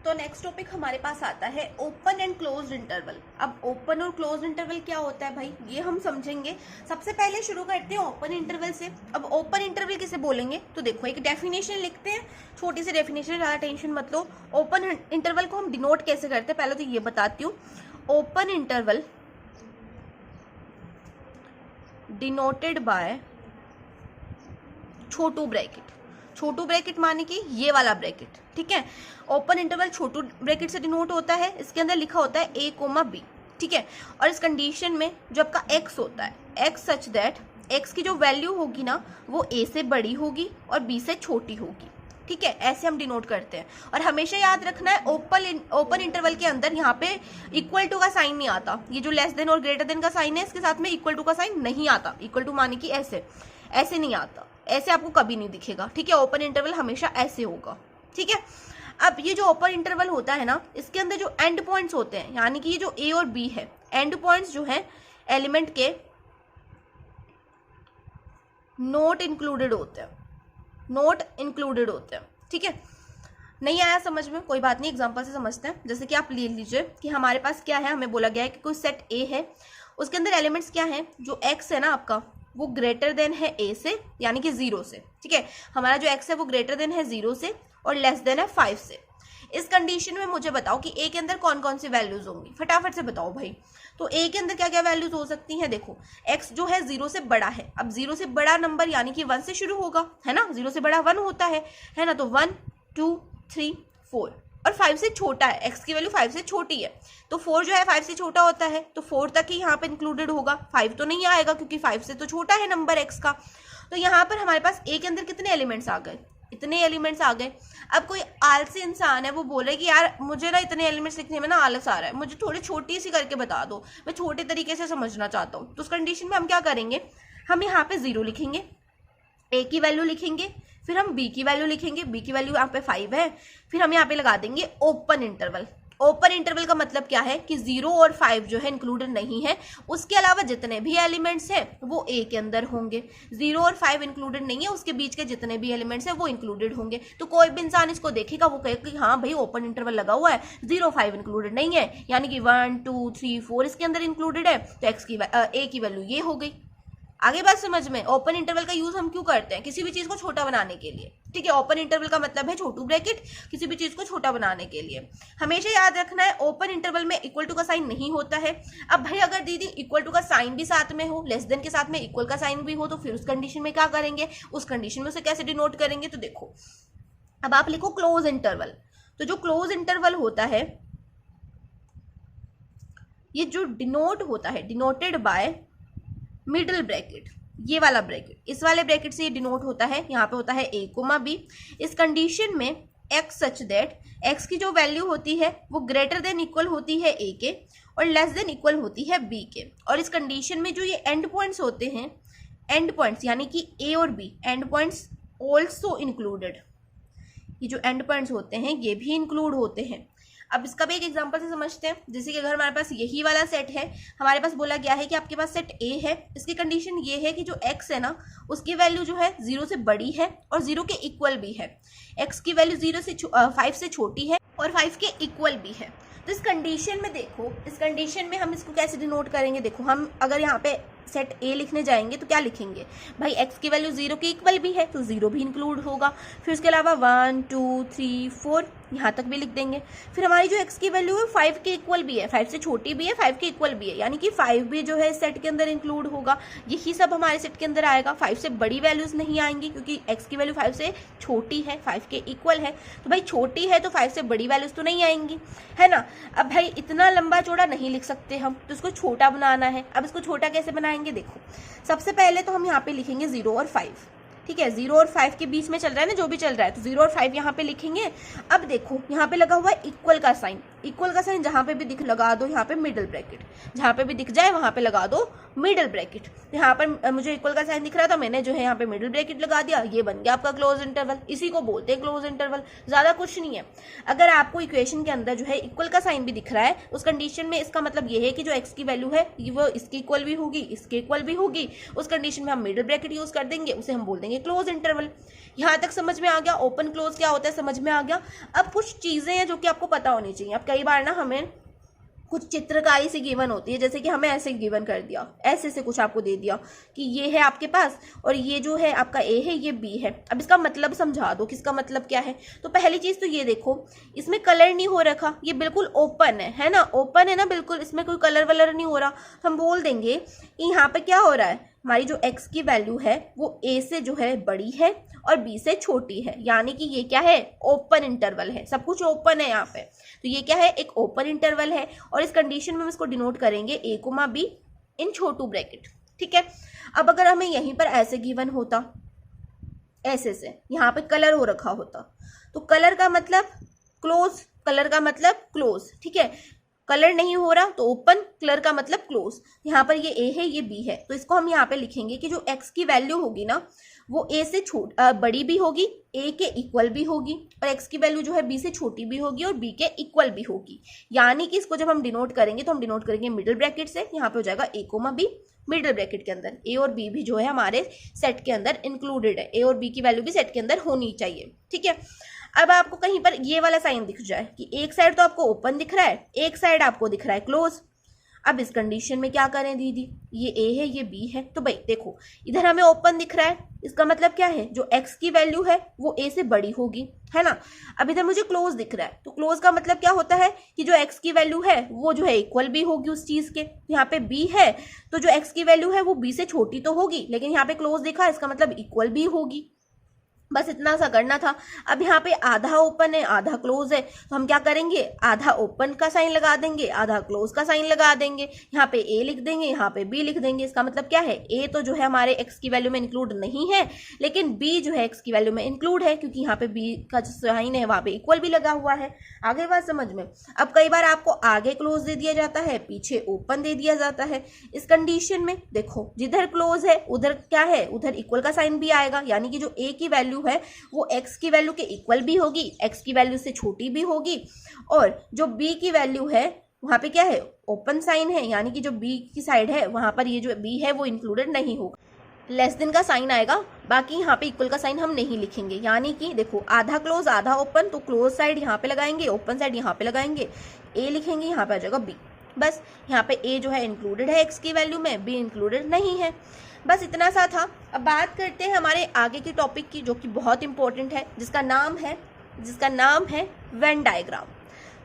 तो नेक्स्ट टॉपिक हमारे पास आता है ओपन एंड क्लोज्ड इंटरवल। अब ओपन और क्लोज्ड इंटरवल क्या होता है भाई, ये हम समझेंगे। सबसे पहले शुरू करते हैं ओपन इंटरवल से। अब ओपन इंटरवल किसे बोलेंगे, तो देखो एक डेफिनेशन लिखते हैं, छोटी सी डेफिनेशन, ज़्यादा टेंशन मत लो। ओपन इंटरवल को हम डिनोट कैसे करते हैं, पहले तो ये बताती हूँ। Open interval denoted by Chhotu bracket. Chhotu bracket माने कि ये वाला ब्रैकेट, ठीक है। ओपन इंटरवल छोटू ब्रैकेट से डिनोट होता है, इसके अंदर लिखा होता है a, b, ठीक है। और इस कंडीशन में जो आपका x होता है, x सच दैट x की जो वैल्यू होगी ना वो a से बड़ी होगी और b से छोटी होगी, ठीक है। ऐसे हम डिनोट करते हैं। और हमेशा याद रखना है ओपन इंटरवल के अंदर यहाँ पे इक्वल टू का साइन नहीं आता। ये जो लेस देन और ग्रेटर देन का साइन है, इसके साथ में इक्वल टू का साइन नहीं आता। इक्वल टू माने कि ऐसे नहीं आता, ऐसे आपको कभी नहीं दिखेगा, ठीक है। ओपन इंटरवल हमेशा ऐसे होगा, ठीक है। अब ये जो ओपन इंटरवल होता है ना, इसके अंदर जो एंड पॉइंट्स होते हैं, यानी कि ये जो ए और बी है, एंड पॉइंट्स जो है एलिमेंट के नॉट इंक्लूडेड होते हैं, ठीक है। नहीं आया समझ में, कोई बात नहीं, एग्जांपल से समझते हैं। जैसे कि आप ले लीजिए कि हमारे पास क्या है, हमें बोला गया है कि कोई सेट ए है, उसके अंदर एलिमेंट्स क्या है, जो एक्स है ना आपका, वो ग्रेटर देन है ए से, यानी कि 0 से, ठीक है। हमारा जो एक्स है वो ग्रेटर देन है 0 से और लेस देन है 5 से। इस कंडीशन में मुझे बताओ कि ए के अंदर कौन कौन सी वैल्यूज होंगी, फटाफट से बताओ भाई। तो ए के अंदर क्या क्या वैल्यूज हो सकती हैं, देखो एक्स जो है 0 से बड़ा है। अब 0 से बड़ा नंबर यानी कि 1 से शुरू होगा, है ना। 0 से बड़ा 1 होता है ना। तो 1 2 3 4 और 5 से छोटा है, x की वैल्यू 5 से छोटी है, तो 4 जो है 5 से छोटा होता है, तो 4 तक ही यहाँ पे इंक्लूडेड होगा। 5 तो नहीं आएगा क्योंकि 5 से तो छोटा है नंबर x का। तो यहाँ पर हमारे पास a के अंदर कितने एलिमेंट्स आ गए, इतने एलिमेंट्स आ गए। अब कोई आलसी इंसान है, वो बोले कि यार मुझे ना इतने एलिमेंट्स लिखने में ना आलस आ रहा है, मुझे थोड़ी छोटी सी करके बता दो, मैं छोटे तरीके से समझना चाहता हूँ। तो उस कंडीशन में हम क्या करेंगे, हम यहाँ पे 0 लिखेंगे, a की वैल्यू लिखेंगे, फिर हम b की वैल्यू लिखेंगे, b की वैल्यू यहाँ पे 5 है, फिर हम यहाँ पे लगा देंगे ओपन इंटरवल। ओपन इंटरवल का मतलब क्या है कि 0 और 5 जो है इंक्लूडेड नहीं है, उसके अलावा जितने भी एलिमेंट्स हैं वो a के अंदर होंगे। 0 और 5 इंक्लूडेड नहीं है, उसके बीच के जितने भी एलिमेंट्स हैं वो इंक्लूडेड होंगे। तो कोई भी इंसान इसको देखेगा वो कहेगा कि हाँ भाई ओपन इंटरवल लगा हुआ है, 0 5 इंक्लूडेड नहीं है, यानी कि 1 2 3 4 इसके अंदर इंक्लूडेड है, तो a की वैल्यू ये हो गई। आगे बात समझ में। ओपन इंटरवल का यूज हम क्यों करते हैं, किसी भी चीज को छोटा बनाने के लिए, ठीक है। ओपन इंटरवल का मतलब है छोटू ब्रैकेट, किसी भी चीज को छोटा बनाने के लिए। हमेशा याद रखना है ओपन इंटरवल में इक्वल टू का साइन नहीं होता है। अब भाई अगर दीदी इक्वल टू का साइन भी साथ में हो, लेस देन के साथ में इक्वल का साइन भी हो, तो फिर उस कंडीशन में क्या करेंगे, उस कंडीशन में उसे कैसे डिनोट करेंगे। तो देखो अब आप लिखो क्लोज इंटरवल। तो जो क्लोज इंटरवल होता है, ये जो डिनोट होता है, डिनोटेड बाय मिडिल ब्रैकेट, ये वाला ब्रैकेट, इस वाले ब्रैकेट से ये डिनोट होता है। यहाँ पे होता है a, b। इस कंडीशन में x सच दैट x की जो वैल्यू होती है वो ग्रेटर देन इक्वल होती है a के और लेस देन इक्वल होती है b के। और इस कंडीशन में जो ये एंड पॉइंट्स होते हैं, एंड पॉइंट्स यानी कि a और b, and points also included, ये जो एंड पॉइंट्स होते हैं ये भी इंक्लूड होते हैं। अब इसका भी एक एग्जांपल से समझते हैं। जैसे कि अगर हमारे पास यही वाला सेट है, हमारे पास बोला गया है कि आपके पास सेट A है, इसकी कंडीशन ये है कि जो x है ना उसकी वैल्यू जो है 0 से बड़ी है और 0 के इक्वल भी है। x की वैल्यू 5 से छोटी है और 5 के इक्वल भी है। तो इस कंडीशन में देखो, इस कंडीशन में हम इसको कैसे डिनोट करेंगे। देखो हम अगर यहाँ पे सेट A लिखने जाएंगे तो क्या लिखेंगे भाई, x की वैल्यू 0 के इक्वल भी है तो 0 भी इंक्लूड होगा। फिर उसके अलावा 1 2 3 4 यहाँ तक भी लिख देंगे। फिर हमारी जो x की वैल्यू है 5 के इक्वल भी है, 5 से छोटी भी है, 5 के इक्वल भी है, यानी कि 5 भी जो है इस सेट के अंदर इंक्लूड होगा। यही सब हमारे सेट के अंदर आएगा। 5 से बड़ी वैल्यूज नहीं आएंगी क्योंकि x की वैल्यू 5 से छोटी है, 5 के इक्वल है। तो भाई छोटी है तो 5 से बड़ी वैल्यूज तो नहीं आएंगी, है ना। अब भाई इतना लंबा चौड़ा नहीं लिख सकते हम, तो इसको छोटा बनाना है। अब इसको छोटा कैसे बनाएंगे, देखो सबसे पहले तो हम यहाँ पे लिखेंगे 0 और 5, ठीक है, 0 और 5 के बीच में चल रहा है ना, जो भी चल रहा है, तो 0 और 5 यहाँ पे लिखेंगे। अब देखो यहाँ पे लगा हुआ है इक्वल का साइन, इक्वल का साइन जहाँ पे भी दिख लगा दो यहाँ पे मिडल ब्रैकेट, जहाँ पे भी दिख जाए वहाँ पे लगा दो मिडल ब्रैकेट। यहाँ पर मुझे इक्वल का साइन दिख रहा था, मैंने जो है यहाँ पे मिडल ब्रैकेट लगा दिया, ये बन गया आपका क्लोज इंटरवल। इसी को बोलते हैं क्लोज इंटरवल, ज्यादा कुछ नहीं है। अगर आपको इक्वेशन के अंदर जो है इक्वल का साइन भी दिख रहा है, उस कंडीशन में इसका मतलब ये है कि जो एक्स की वैल्यू है वो इसकी इक्वल भी होगी, इसके इक्वल भी होगी। उस कंडीशन में हम मिडल ब्रैकेट यूज कर देंगे, उसे हम बोल देंगे क्लोज इंटरवल। यहाँ तक समझ में आ गया, ओपन क्लोज क्या होता है समझ में आ गया। अब कुछ चीजें हैं जो कि आपको पता होनी चाहिए। अब कई बार ना हमें कुछ चित्रकारी सी गिवन होती है, जैसे कि हमें ऐसे गिवन कर दिया, ऐसे से कुछ आपको दे दिया कि ये है आपके पास और ये जो है आपका ए है, ये बी है। अब इसका मतलब समझा दो, किसका मतलब क्या है। तो पहली चीज तो ये देखो, इसमें कलर नहीं हो रखा, ये बिल्कुल ओपन है ना, ओपन है ना बिल्कुल, इसमें कोई कलर वलर नहीं हो रहा। तो हम बोल देंगे कि यहाँ पे क्या हो रहा है, हमारी जो x की वैल्यू है वो a से जो है बड़ी है और b से छोटी है, यानी कि ये क्या है, ओपन इंटरवल है, सब कुछ ओपन है यहाँ पे। तो ये क्या है, एक ओपन इंटरवल है। और इस कंडीशन में हम इसको डिनोट करेंगे a, b in Chhotu bracket, ठीक है। अब अगर हमें यहीं पर ऐसे गिवन होता, ऐसे से यहाँ पे कलर हो रखा होता, तो कलर का मतलब क्लोज, कलर का मतलब क्लोज, ठीक है। कलर नहीं हो रहा तो ओपन, कलर का मतलब क्लोज। यहाँ पर ये ए है, ये बी है, तो इसको हम यहाँ पे लिखेंगे कि जो एक्स की वैल्यू होगी ना वो ए से बड़ी भी होगी, ए के इक्वल भी होगी, और एक्स की वैल्यू जो है बी से छोटी भी होगी और बी के इक्वल भी होगी। यानी कि इसको जब हम डिनोट करेंगे तो हम डिनोट करेंगे मिडिल ब्रैकेट से। यहाँ पे हो जाएगा ए कोमा बी, मिडिल ब्रैकेट के अंदर ए और बी भी जो है हमारे सेट के अंदर इंक्लूडेड है, ए और बी की वैल्यू भी सेट के अंदर होनी चाहिए, ठीक है। अब आपको कहीं पर ये वाला साइन दिख जाए कि एक साइड तो आपको ओपन दिख रहा है, एक साइड आपको दिख रहा है क्लोज। अब इस कंडीशन में क्या करें दीदी, ये ए है, ये बी है, तो भाई देखो इधर हमें ओपन दिख रहा है, इसका मतलब क्या है, जो एक्स की वैल्यू है वो ए से बड़ी होगी, है ना। अब इधर मुझे क्लोज दिख रहा है, तो क्लोज का मतलब क्या होता है कि जो एक्स की वैल्यू है वो जो है इक्वल भी होगी उस चीज के। यहाँ पे बी है तो जो एक्स की वैल्यू है वो बी से छोटी तो होगी, लेकिन यहाँ पे क्लोज दिखा, इसका मतलब इक्वल भी होगी। बस इतना सा करना था। अब यहाँ पे आधा ओपन है आधा क्लोज है, तो हम क्या करेंगे, आधा ओपन का साइन लगा देंगे, आधा क्लोज का साइन लगा देंगे। यहाँ पे ए लिख देंगे, यहाँ पे बी लिख देंगे। इसका मतलब क्या है, ए तो जो है हमारे एक्स की वैल्यू में इंक्लूड नहीं है, लेकिन बी जो है एक्स की वैल्यू में इंक्लूड है, क्योंकि यहाँ पे बी का जो साइन है वहाँ पे इक्वल भी लगा हुआ है। आगे बात समझ में। अब कई बार आपको आगे क्लोज दे दिया जाता है, पीछे ओपन दे दिया जाता है। इस कंडीशन में देखो जिधर क्लोज है उधर क्या है, उधर इक्वल का साइन भी आएगा, यानी कि जो ए की वैल्यू है वो x की वैल्यू के इक्वल भी होगी, x की वैल्यू से छोटी भी होगी, और जो b की वैल्यू है वहां पे क्या है, ओपन साइन है, यानी कि जो b की साइड है वहां पर ये जो b है वो इंक्लूडेड नहीं होगा, लेस देन का साइन आएगा। बाकी यहाँ पे इक्वल का साइन हम नहीं लिखेंगे। यानी कि देखो आधा क्लोज आधा ओपन, तो क्लोज साइड यहाँ पे लगाएंगे, ओपन साइड यहाँ पे लगाएंगे, a लिखेंगे, यहाँ पे आ जाएगा b। बस यहाँ पे a जो है इंक्लूडेड है x की वैल्यू में, b इंक्लूडेड नहीं है। बस इतना सा था। अब बात करते हैं हमारे आगे की टॉपिक की, जो कि बहुत इंपॉर्टेंट है, जिसका नाम है वेन डायग्राम।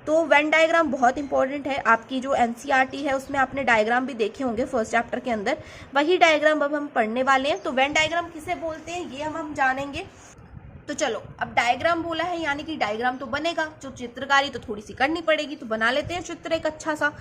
तो वेन डायग्राम बहुत इंपॉर्टेंट है। आपकी जो एनसीईआरटी है उसमें आपने डायग्राम भी देखे होंगे फर्स्ट चैप्टर के अंदर, वही डायग्राम अब हम पढ़ने वाले हैं। तो वेन डायग्राम किसे बोलते हैं ये हम जानेंगे। तो चलो, अब डायग्राम बोला है यानी कि डायग्राम तो बनेगा, जो चित्रकारी तो थोड़ी सी करनी पड़ेगी, तो बना लेते हैं चित्र एक अच्छा सा।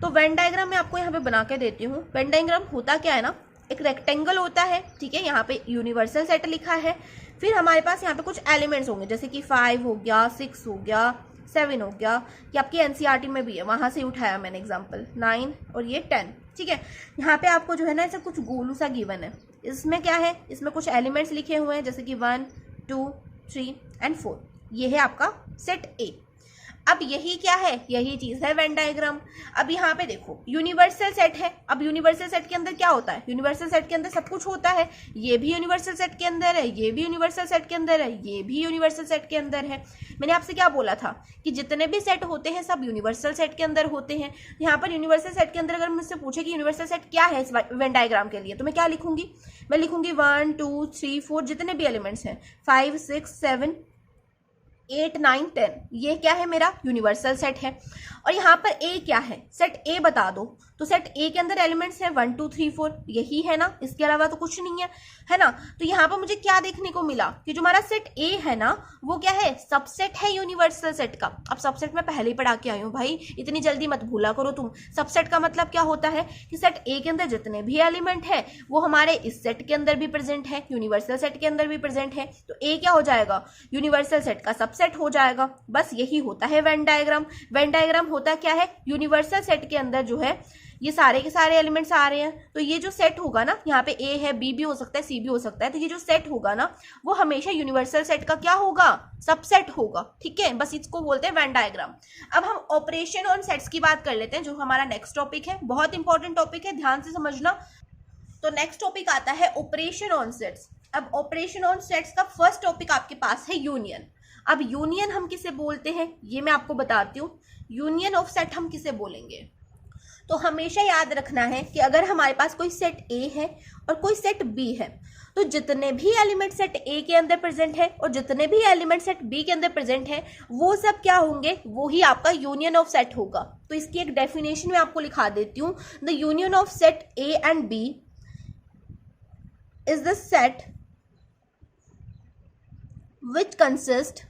तो वेन डायग्राम मैं आपको यहाँ पे बना के देती हूँ। वेन डायग्राम होता क्या है ना, एक रेक्टेंगल होता है, ठीक है, यहाँ पे यूनिवर्सल सेट लिखा है, फिर हमारे पास यहाँ पे कुछ एलिमेंट्स होंगे, जैसे कि 5 हो गया, 6 हो गया, 7 हो गया, ये आपकी एनसीईआरटी में भी है, वहां से उठाया मैंने एग्जांपल, 9 और ये 10, ठीक है। यहाँ पे आपको जो है ना ऐसे कुछ गोलू सा गिवन है, इसमें क्या है, इसमें कुछ एलिमेंट्स लिखे हुए हैं, जैसे कि 1 2 3 एंड 4, ये है आपका सेट ए। अब यही क्या है, यही चीज है वेन डायग्राम। अब यहाँ पे देखो यूनिवर्सल सेट है। अब यूनिवर्सल सेट के अंदर क्या होता है, यूनिवर्सल सेट के अंदर सब कुछ होता है, ये भी यूनिवर्सल सेट के अंदर है, ये भी यूनिवर्सल सेट के अंदर है, ये भी यूनिवर्सल सेट के अंदर है। मैंने आपसे क्या बोला था कि जितने भी सेट होते हैं सब यूनिवर्सल सेट के अंदर होते हैं। यहाँ पर यूनिवर्सल सेट के अंदर अगर मुझसे पूछे कि यूनिवर्सल सेट क्या है इस वेन डायग्राम के लिए, तो मैं क्या लिखूंगी, मैं लिखूंगी 1 2 3 4 जितने भी एलिमेंट्स हैं, 5 6 7 8 9 10 ये क्या है मेरा यूनिवर्सल सेट है। और यहाँ पर ए क्या है, सेट ए बता दो। तो सेट ए के अंदर एलिमेंट्स है 1 2 3 4 यही है ना, इसके अलावा तो कुछ नहीं है ना। तो यहाँ पर मुझे क्या देखने को मिला कि जो हमारा सेट ए है ना वो क्या है, सबसेट है यूनिवर्सल सेट का। अब सबसेट मैं पहले ही पढ़ा के आई हूँ भाई, इतनी जल्दी मत भूला करो तुम। सबसेट का मतलब क्या होता है कि सेट ए के अंदर जितने भी एलिमेंट है वो हमारे इस सेट के अंदर भी प्रेजेंट है, यूनिवर्सल सेट के अंदर भी प्रेजेंट है। तो ए क्या हो जाएगा, यूनिवर्सल सेट का सबसेट हो जाएगा। बस यही होता है वेन डायग्राम। वेन डायग्राम होता क्या है, यूनिवर्सल सेट के अंदर जो है ये सारे के सारे एलिमेंट्स आ रहे हैं, तो ये जो सेट होगा ना, यहाँ पे ए है, बी भी हो सकता है, सी भी हो सकता है, तो ये जो सेट होगा ना वो हमेशा यूनिवर्सल सेट का क्या होगा, सबसेट होगा। ठीक है, बस इसको बोलते हैं वेन डायग्राम। अब हम ऑपरेशन ऑन सेट्स की बात कर लेते हैं, जो हमारा नेक्स्ट टॉपिक है, बहुत इंपॉर्टेंट टॉपिक है, ध्यान से समझना। तो नेक्स्ट टॉपिक आता है ऑपरेशन ऑन सेट्स। अब ऑपरेशन ऑन सेट्स का फर्स्ट टॉपिक आपके पास है यूनियन। अब यूनियन हम किसे बोलते हैं ये मैं आपको बताती हूँ। यूनियन ऑफ सेट हम किसे बोलेंगे, तो हमेशा याद रखना है कि अगर हमारे पास कोई सेट ए है और कोई सेट बी है, तो जितने भी एलिमेंट सेट ए के अंदर प्रेजेंट है और जितने भी एलिमेंट सेट बी के अंदर प्रेजेंट है वो सब क्या होंगे, वो ही आपका यूनियन ऑफ सेट होगा। तो इसकी एक डेफिनेशन मैं आपको लिखा देती हूँ। The union of set A and B is the set which consists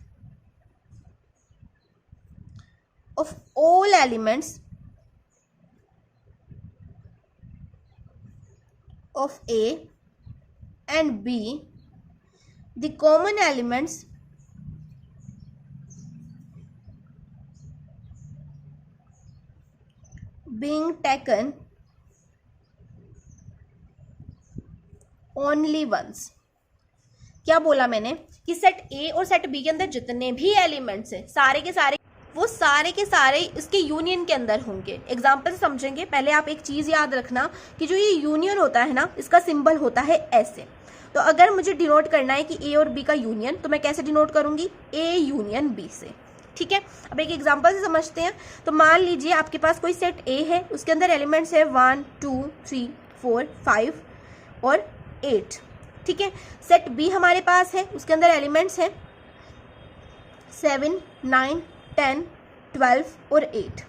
of all elements of A and B, the common elements being taken only once। क्या बोला मैंने कि सेट ए और सेट बी के अंदर जितने भी एलिमेंट्स हैं सारे के सारे वो सारे के सारे इसके यूनियन के अंदर होंगे। एग्जांपल से समझेंगे, पहले आप एक चीज याद रखना कि जो ये यूनियन होता है ना इसका सिंबल होता है ऐसे। तो अगर मुझे डिनोट करना है कि ए और बी का यूनियन, तो मैं कैसे डिनोट करूंगी, ए यूनियन बी से। ठीक है, अब एक एग्जांपल से समझते हैं। तो मान लीजिए आपके पास कोई सेट ए है, उसके अंदर एलिमेंट्स है 1 2 3 4 5 और 8। ठीक है, सेट बी हमारे पास है, उसके अंदर एलिमेंट्स हैं 7 9 10 12 और 8।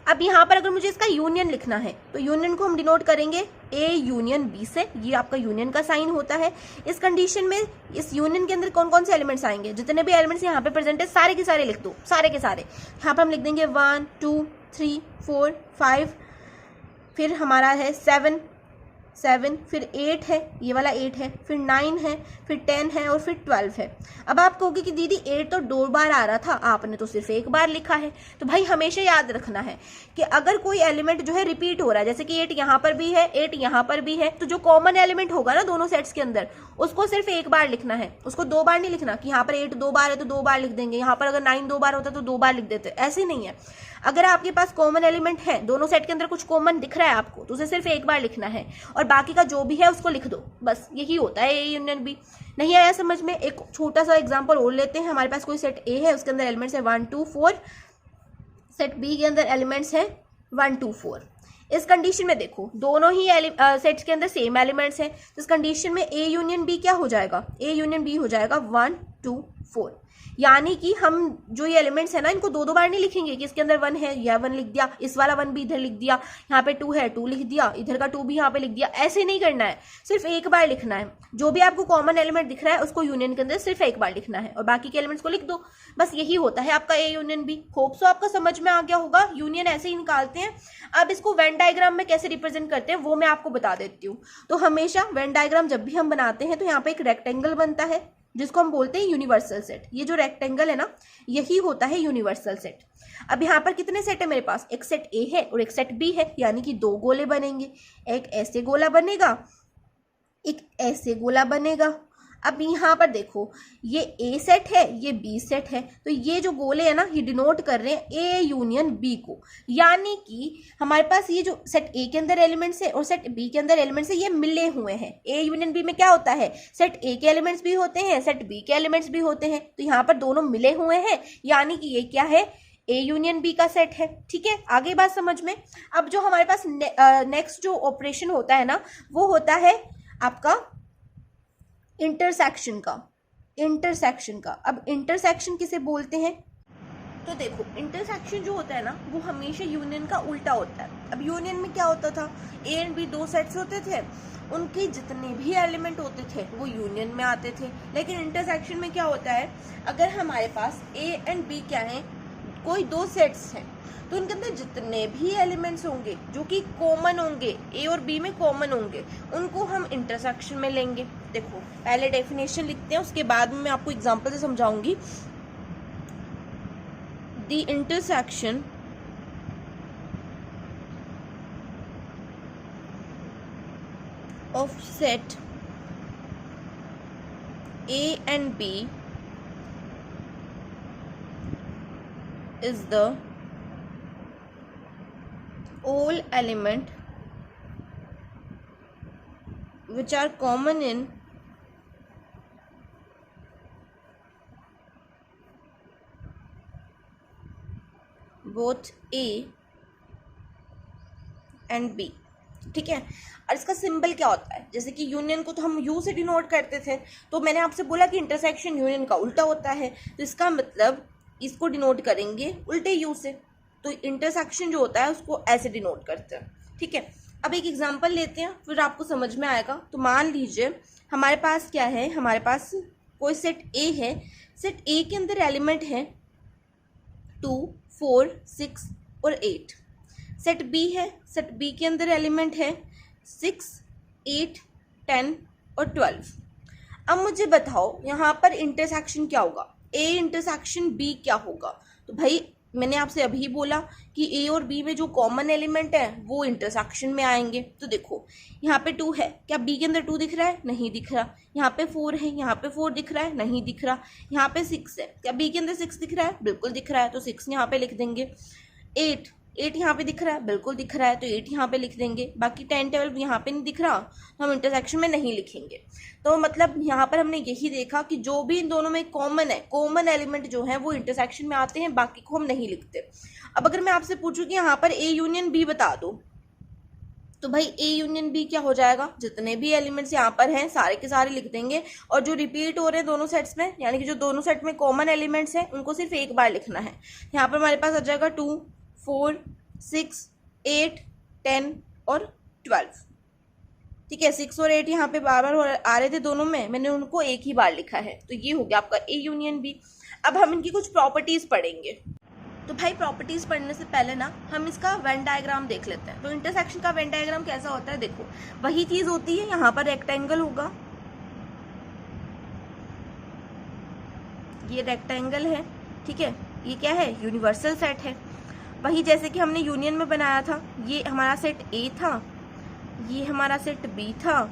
अब यहाँ पर अगर मुझे इसका यूनियन लिखना है तो यूनियन को हम डिनोट करेंगे ए यूनियन बी से। ये आपका यूनियन का साइन होता है। इस कंडीशन में इस यूनियन के अंदर कौन कौन से एलिमेंट्स आएंगे, जितने भी एलिमेंट्स यहाँ पे प्रेजेंट है सारे के सारे लिख दो, सारे के सारे। यहाँ पर हम लिख देंगे 1 2 3 4 5, फिर हमारा है 7 फिर 8 है, ये वाला 8 है, फिर 9 है, फिर 10 है और फिर 12 है। अब आप कहोगे कि दीदी 8 तो 2 बार आ रहा था, आपने तो सिर्फ एक बार लिखा है। तो भाई हमेशा याद रखना है कि अगर कोई एलिमेंट जो है रिपीट हो रहा है, जैसे कि 8 यहाँ पर भी है 8 यहाँ पर भी है, तो जो कॉमन एलिमेंट होगा ना दोनों सेट्स के अंदर उसको सिर्फ एक बार लिखना है, उसको 2 बार नहीं लिखना कि यहाँ पर 8 2 बार है तो 2 बार लिख देंगे, यहाँ पर अगर 9 2 बार होता तो 2 बार लिख देते, ऐसे नहीं है। अगर आपके पास कॉमन एलिमेंट है, दोनों सेट के अंदर कुछ कॉमन दिख रहा है आपको, तो उसे सिर्फ एक बार लिखना है और बाकी का जो भी है उसको लिख दो। बस यही होता है ए यूनियन बी। नहीं आया समझ में, एक छोटा सा एग्जांपल और लेते हैं। हमारे पास कोई सेट ए है, उसके अंदर एलिमेंट्स है 1 2 4, सेट बी के अंदर एलिमेंट्स है 1 2 4। इस कंडीशन में देखो दोनों ही सेट्स के अंदर सेम एलिमेंट्स हैं, तो इस कंडीशन में ए यूनियन बी क्या हो जाएगा, ए यूनियन बी हो जाएगा 1 2 4। यानी कि हम जो ये एलिमेंट्स है ना इनको 2 बार नहीं लिखेंगे कि इसके अंदर 1 है या 1 लिख दिया, इस वाला 1 भी इधर लिख दिया, यहाँ पे 2 है 2 लिख दिया, इधर का 2 भी यहाँ पे लिख दिया, ऐसे नहीं करना है। सिर्फ एक बार लिखना है, जो भी आपको कॉमन एलिमेंट दिख रहा है उसको यूनियन के अंदर सिर्फ एक बार लिखना है और बाकी के एलिमेंट्स को लिख दो। बस यही होता है आपका A union B. Hope so आपका समझ में आ गया होगा। यूनियन ऐसे ही निकालते हैं। अब इसको वेन डायग्राम में कैसे रिप्रेजेंट करते हैं वो मैं आपको बता देती हूँ। तो हमेशा वेन डायग्राम जब भी हम बनाते हैं तो यहाँ पे एक रेक्टेंगल बनता है जिसको हम बोलते हैं यूनिवर्सल सेट। ये जो रेक्टेंगल है ना यही होता है यूनिवर्सल सेट। अब यहाँ पर कितने सेट है मेरे पास, एक सेट ए है और एक सेट बी है, यानी कि 2 गोले बनेंगे। एक ऐसे गोला बनेगा, एक ऐसे गोला बनेगा। अब यहाँ पर देखो ये ए सेट है ये बी सेट है, तो ये जो गोले हैं ना ये डिनोट कर रहे हैं ए यूनियन बी को। यानी कि हमारे पास ये जो सेट ए के अंदर एलिमेंट्स है और सेट बी के अंदर एलिमेंट्स है ये मिले हुए हैं। ए यूनियन बी में क्या होता है, सेट ए के एलिमेंट्स भी होते हैं सेट बी के एलिमेंट्स भी होते हैं, तो यहाँ पर दोनों मिले हुए हैं, यानी कि ये क्या है, ए यूनियन बी का सेट है। ठीक है, आगे बात समझ में। अब जो हमारे पास नेक्स्ट जो ऑपरेशन होता है ना वो होता है आपका इंटरसेक्शन का। इंटरसेक्शन का। अब इंटरसेक्शन किसे बोलते हैं? तो देखो, इंटरसेक्शन जो होता है ना, वो हमेशा यूनियन का उल्टा होता है। अब यूनियन में क्या होता था, ए एंड बी दो सेट्स होते थे, उनके जितने भी एलिमेंट होते थे वो यूनियन में आते थे। लेकिन इंटरसेक्शन में क्या होता है, अगर हमारे पास ए एंड बी क्या है, कोई दो सेट्स हैं, तो उनके अंदर जितने भी एलिमेंट्स होंगे जो कि कॉमन होंगे, ए और बी में कॉमन होंगे, उनको हम इंटरसेक्शन में लेंगे। देखो, पहले डेफिनेशन लिखते हैं, उसके बाद में मैं आपको एग्जांपल से समझाऊंगी। The intersection of set A and B is the all element which are common in both A and B। ठीक है, और इसका सिंबल क्या होता है, जैसे कि यूनियन को तो हम यू से डिनोट करते थे, तो मैंने आपसे बोला कि इंटरसेक्शन यूनियन का उल्टा होता है, तो इसका मतलब इसको डिनोट करेंगे उल्टे यू से, तो इंटरसेक्शन जो होता है उसको ऐसे डिनोट करते हैं। ठीक है, अब एक एग्जांपल लेते हैं, फिर आपको समझ में आएगा। तो मान लीजिए हमारे पास क्या है, हमारे पास कोई सेट ए है, सेट ए के अंदर एलिमेंट है 2, 4, 6 और 8। सेट बी है, सेट बी के अंदर एलिमेंट है 6, 8, 10 और 12। अब मुझे बताओ यहाँ पर इंटरसेक्शन क्या होगा, ए इंटरसेक्शन बी क्या होगा? तो भाई मैंने आपसे अभी बोला कि ए और बी में जो कॉमन एलिमेंट है वो इंटरसेक्शन में आएंगे। तो देखो यहाँ पे 2 है, क्या बी के अंदर 2 दिख रहा है? नहीं दिख रहा। यहाँ पे 4 है, यहाँ पे 4 दिख रहा है? नहीं दिख रहा। यहाँ पे 6 है, क्या बी के अंदर 6 दिख रहा है? बिल्कुल दिख रहा है, तो 6 यहाँ पे लिख देंगे। 8 यहाँ पे दिख रहा है? बिल्कुल दिख रहा है, तो 8 यहाँ पे लिख देंगे। बाकी 10, 12 यहाँ पे नहीं दिख रहा, तो हम इंटरसेक्शन में नहीं लिखेंगे। तो मतलब यहाँ पर हमने यही देखा कि जो भी इन दोनों में कॉमन है, कॉमन एलिमेंट जो है वो इंटरसेक्शन में आते हैं, बाकी को हम नहीं लिखते। अब अगर मैं आपसे पूछूं कि यहाँ पर ए यूनियन बी बता दो, तो भाई ए यूनियन बी क्या हो जाएगा, जितने भी एलिमेंट्स यहाँ पर हैं सारे के सारे लिख देंगे, और जो रिपीट हो रहे हैं दोनों सेट्स में, यानी कि जो दोनों सेट में कॉमन एलिमेंट्स हैं उनको सिर्फ एक बार लिखना है। यहाँ पर हमारे पास आ जाएगा 2, 4, 6, 8, 10 और 12। ठीक है, 6 और 8 यहाँ पे बार बार आ रहे थे दोनों में, मैंने उनको एक ही बार लिखा है, तो ये हो गया आपका ए यूनियन बी। अब हम इनकी कुछ प्रॉपर्टीज पढ़ेंगे। तो भाई प्रॉपर्टीज पढ़ने से पहले ना हम इसका वेन डायग्राम देख लेते हैं। तो इंटरसेक्शन का वेन डायग्राम कैसा होता है, देखो वही चीज होती है, यहाँ पर रेक्टेंगल होगा, ये रेक्टेंगल है। ठीक है, ये क्या है, यूनिवर्सल सेट है। वही जैसे कि हमने यूनियन में बनाया था, ये हमारा सेट ए था, ये हमारा सेट बी था।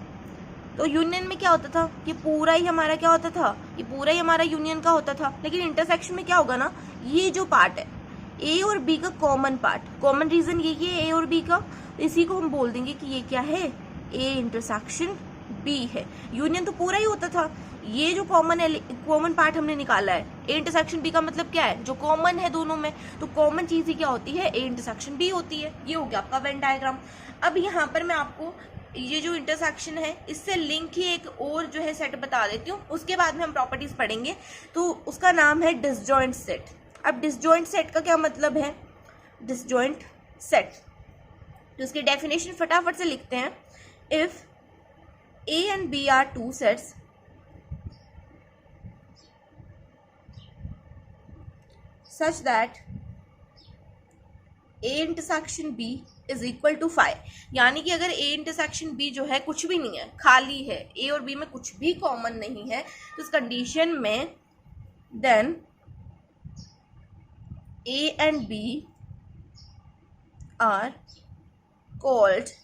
तो यूनियन में क्या होता था, ये पूरा ही हमारा क्या होता था, ये पूरा ही हमारा यूनियन का होता था। लेकिन इंटरसेक्शन में क्या होगा ना, ये जो पार्ट है ए और बी का कॉमन पार्ट, कॉमन रीजन ये ए और बी का, इसी को हम बोल देंगे कि ये क्या है, ए इंटरसेक्शन बी है। यूनियन तो पूरा ही होता था, ये जो कॉमन पार्ट हमने निकाला है ए इंटरसेक्शन बी का मतलब क्या है, जो कॉमन है दोनों में, तो कॉमन चीज ही क्या होती है, ए इंटरसेक्शन बी होती है। ये हो गया आपका वेन डायग्राम। अब यहाँ पर मैं आपको ये जो इंटरसेक्शन है इससे लिंक ही एक और जो है सेट बता देती हूँ, उसके बाद में हम प्रॉपर्टीज पढ़ेंगे। तो उसका नाम है डिसजॉइंट सेट। अब डिसजॉइंट सेट का क्या मतलब है, डिसजॉइंट सेट, तो उसकी डेफिनेशन फटाफट से लिखते हैं। If A and B are two sets such that A intersection B is equal to 5, यानी कि अगर A intersection B जो है कुछ भी नहीं है, खाली है, A और B में कुछ भी कॉमन नहीं है, तो इस कंडीशन में then A and B are called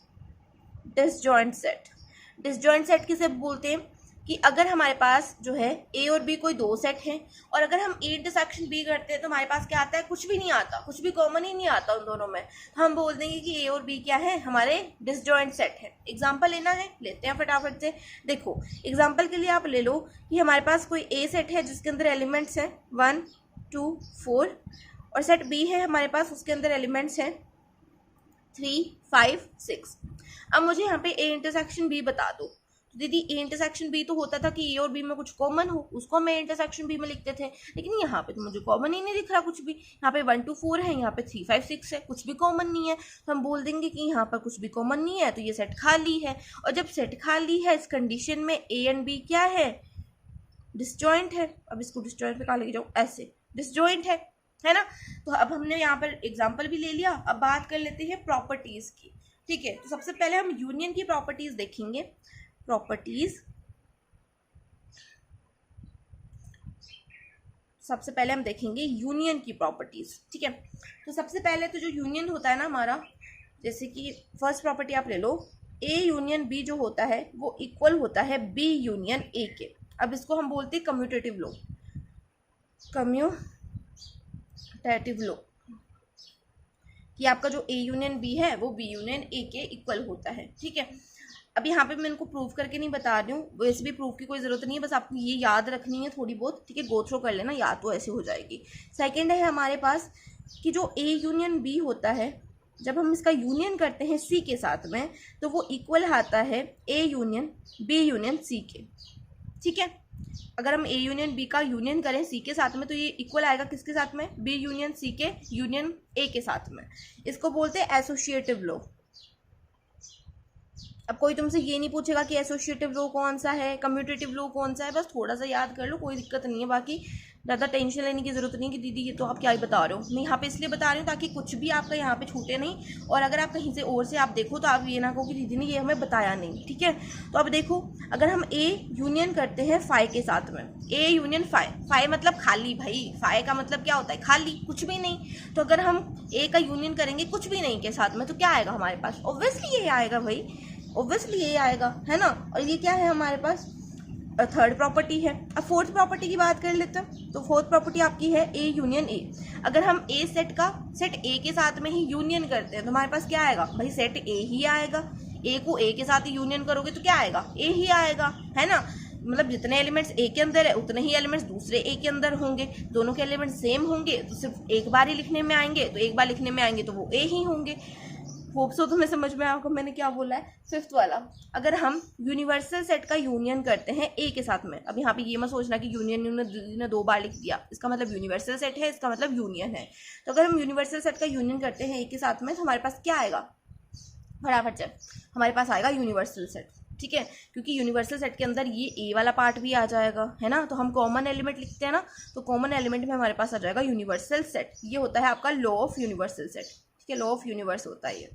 disjoint set। Disjoint set किसे बोलते हैं कि अगर हमारे पास जो है ए और बी कोई दो सेट हैं, और अगर हम ए इंटरसेक्शन बी करते हैं तो हमारे पास क्या आता है, कुछ भी नहीं आता, कुछ भी कॉमन ही नहीं आता उन दोनों में, तो हम बोल देंगे कि ए और बी क्या है, हमारे डिसजॉइंट सेट है। एग्जांपल लेना है, लेते हैं फटाफट से। देखो एग्जांपल के लिए आप ले लो कि हमारे पास कोई ए सेट है जिसके अंदर एलिमेंट्स हैं 1, 2, 4, और सेट बी है हमारे पास, उसके अंदर एलिमेंट्स हैं 3, 5, 6। अब मुझे यहाँ पे ए इंटरसेक्शन बी बता दो। तो दीदी ए इंटरसेक्शन बी तो होता था कि ए और बी में कुछ कॉमन हो, उसको हम ए इंटरसेक्शन बी में लिखते थे, लेकिन यहाँ पे तो मुझे कॉमन ही नहीं दिख रहा कुछ भी। यहाँ पे 1 2 4 है, यहाँ पे 3 5 6 है, कुछ भी कॉमन नहीं है, तो हम बोल देंगे कि यहाँ पर कुछ भी कॉमन नहीं है, तो ये सेट खाली है। और जब सेट खाली है इस कंडीशन में ए एंड बी क्या है, डिसजॉइंट है। अब इसको डिसजॉइंट पे कहाँ लेके जाओ, ऐसे डिसजॉइंट है ना। तो अब हमने यहाँ पर एग्जाम्पल भी ले लिया, अब बात कर लेते हैं प्रॉपर्टीज की। ठीक है, तो सबसे पहले हम यूनियन की प्रॉपर्टीज देखेंगे। प्रॉपर्टीज सबसे पहले हम देखेंगे यूनियन की प्रॉपर्टीज। ठीक है, तो सबसे पहले तो जो यूनियन होता है ना हमारा, जैसे कि फर्स्ट प्रॉपर्टी आप ले लो, ए यूनियन बी जो होता है वो इक्वल होता है बी यूनियन ए के। अब इसको हम बोलते हैं कम्यूटेटिव लॉ, कम्यूटेटिव लॉ, कि आपका जो ए यूनियन बी है वो बी यूनियन ए के इक्वल होता है। ठीक है, अब यहाँ पे मैं इनको प्रूव करके नहीं बता रही हूँ, वैसे भी प्रूफ की कोई ज़रूरत नहीं है, बस आपको ये याद रखनी है थोड़ी बहुत। ठीक है, गो थ्रू कर लेना, याद तो ऐसे हो जाएगी। सेकंड है हमारे पास कि जो ए यूनियन बी होता है, जब हम इसका यूनियन करते हैं सी के साथ में, तो वो इक्वल आता है A union B union C के। ठीक है, अगर हम ए यूनियन बी का यूनियन करें सी के साथ में, तो ये इक्वल आएगा किसके साथ में, बी यूनियन सी के यूनियन ए के साथ में। इसको बोलते हैं एसोसिएटिव लॉ। अब कोई तुमसे ये नहीं पूछेगा कि एसोसिएटिव लॉ कौन सा है, कम्यूटेटिव लॉ कौन सा है, बस थोड़ा सा याद कर लो, कोई दिक्कत नहीं है। बाकी ज़्यादा टेंशन लेने की ज़रूरत नहीं कि दीदी ये तो आप क्या ही बता रहे हो। मैं यहाँ पे इसलिए बता रही हूँ ताकि कुछ भी आपका यहाँ पे छूटे नहीं, और अगर आप कहीं से और से आप देखो तो आप ये ना कहो कि दीदी ने ये हमें बताया नहीं। ठीक है, तो अब देखो, अगर हम ए यूनियन करते हैं फाई के साथ में, ए यूनियन फाई, फाई मतलब खाली भाई, फाई का मतलब क्या होता है, खाली, कुछ भी नहीं। तो अगर हम ए का यूनियन करेंगे कुछ भी नहीं के साथ में, तो क्या आएगा हमारे पास, ऑब्वियसली ये आएगा भाई, ऑब्वियसली ये आएगा, है ना। और ये क्या है हमारे पास, थर्ड प्रॉपर्टी है। अब फोर्थ प्रॉपर्टी की बात कर लेते हैं, तो फोर्थ प्रॉपर्टी आपकी है ए यूनियन ए। अगर हम ए सेट का सेट ए के साथ में ही यूनियन करते हैं तो हमारे पास क्या आएगा भाई, सेट ए ही आएगा। ए को ए के साथ ही यूनियन करोगे तो क्या आएगा, ए ही आएगा, है ना। मतलब जितने एलिमेंट्स ए के अंदर है उतने ही एलिमेंट्स दूसरे ए के अंदर होंगे, दोनों के एलिमेंट्स सेम होंगे तो सिर्फ एक बार ही लिखने में आएंगे, तो एक बार लिखने में आएंगे तो वो ए ही होंगे। होप सो तुम्हें समझ में आया मैंने क्या बोला है। फिफ्थ वाला, अगर हम यूनिवर्सल सेट का यूनियन करते हैं ए के साथ में, अब यहाँ पे ये मत सोचना कि यूनियन ने 2 बार लिख दिया, इसका मतलब यूनिवर्सल सेट है, इसका मतलब यूनियन है। तो अगर हम यूनिवर्सल सेट का यूनियन करते हैं ए के साथ में, तो हमारे पास क्या आएगा, फटाफट चल, हमारे पास आएगा यूनिवर्सल सेट। ठीक है, क्योंकि यूनिवर्सल सेट के अंदर ये ए वाला पार्ट भी आ जाएगा, है ना। तो हम कॉमन एलिमेंट लिखते हैं ना, तो कॉमन एलिमेंट में हमारे पास आ जाएगा यूनिवर्सल सेट। ये होता है आपका लॉ ऑफ यूनिवर्सल सेट। ठीक है, लॉ ऑफ यूनिवर्स होता है ये।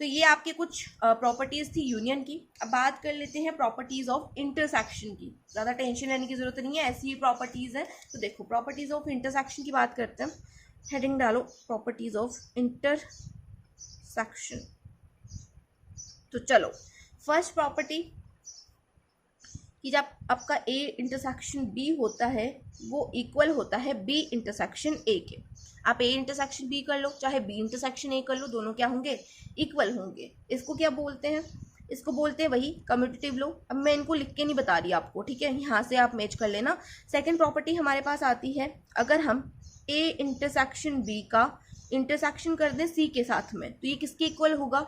तो ये आपके कुछ प्रॉपर्टीज थी यूनियन की। अब बात कर लेते हैं प्रॉपर्टीज ऑफ इंटरसेक्शन की। ज़्यादा टेंशन लेने की जरूरत नहीं है, ऐसी ही प्रॉपर्टीज है। तो देखो, प्रॉपर्टीज ऑफ इंटरसेक्शन की बात करते हैं। हेडिंग डालो, प्रॉपर्टीज ऑफ इंटरसेक्शन। तो चलो, फर्स्ट प्रॉपर्टी कि जब आपका ए इंटरसेक्शन बी होता है वो इक्वल होता है बी इंटरसेक्शन ए के। आप ए इंटरसेक्शन बी कर लो चाहे बी इंटरसेक्शन ए कर लो, दोनों क्या होंगे, इक्वल होंगे। इसको क्या बोलते हैं, इसको बोलते हैं वही कम्यूटेटिव लॉ। अब मैं इनको लिख के नहीं बता रही आपको, ठीक है, यहाँ से आप मैच कर लेना। सेकेंड प्रॉपर्टी हमारे पास आती है, अगर हम ए इंटरसेक्शन बी का इंटरसेक्शन कर दें सी के साथ में, तो ये किसके इक्वल होगा,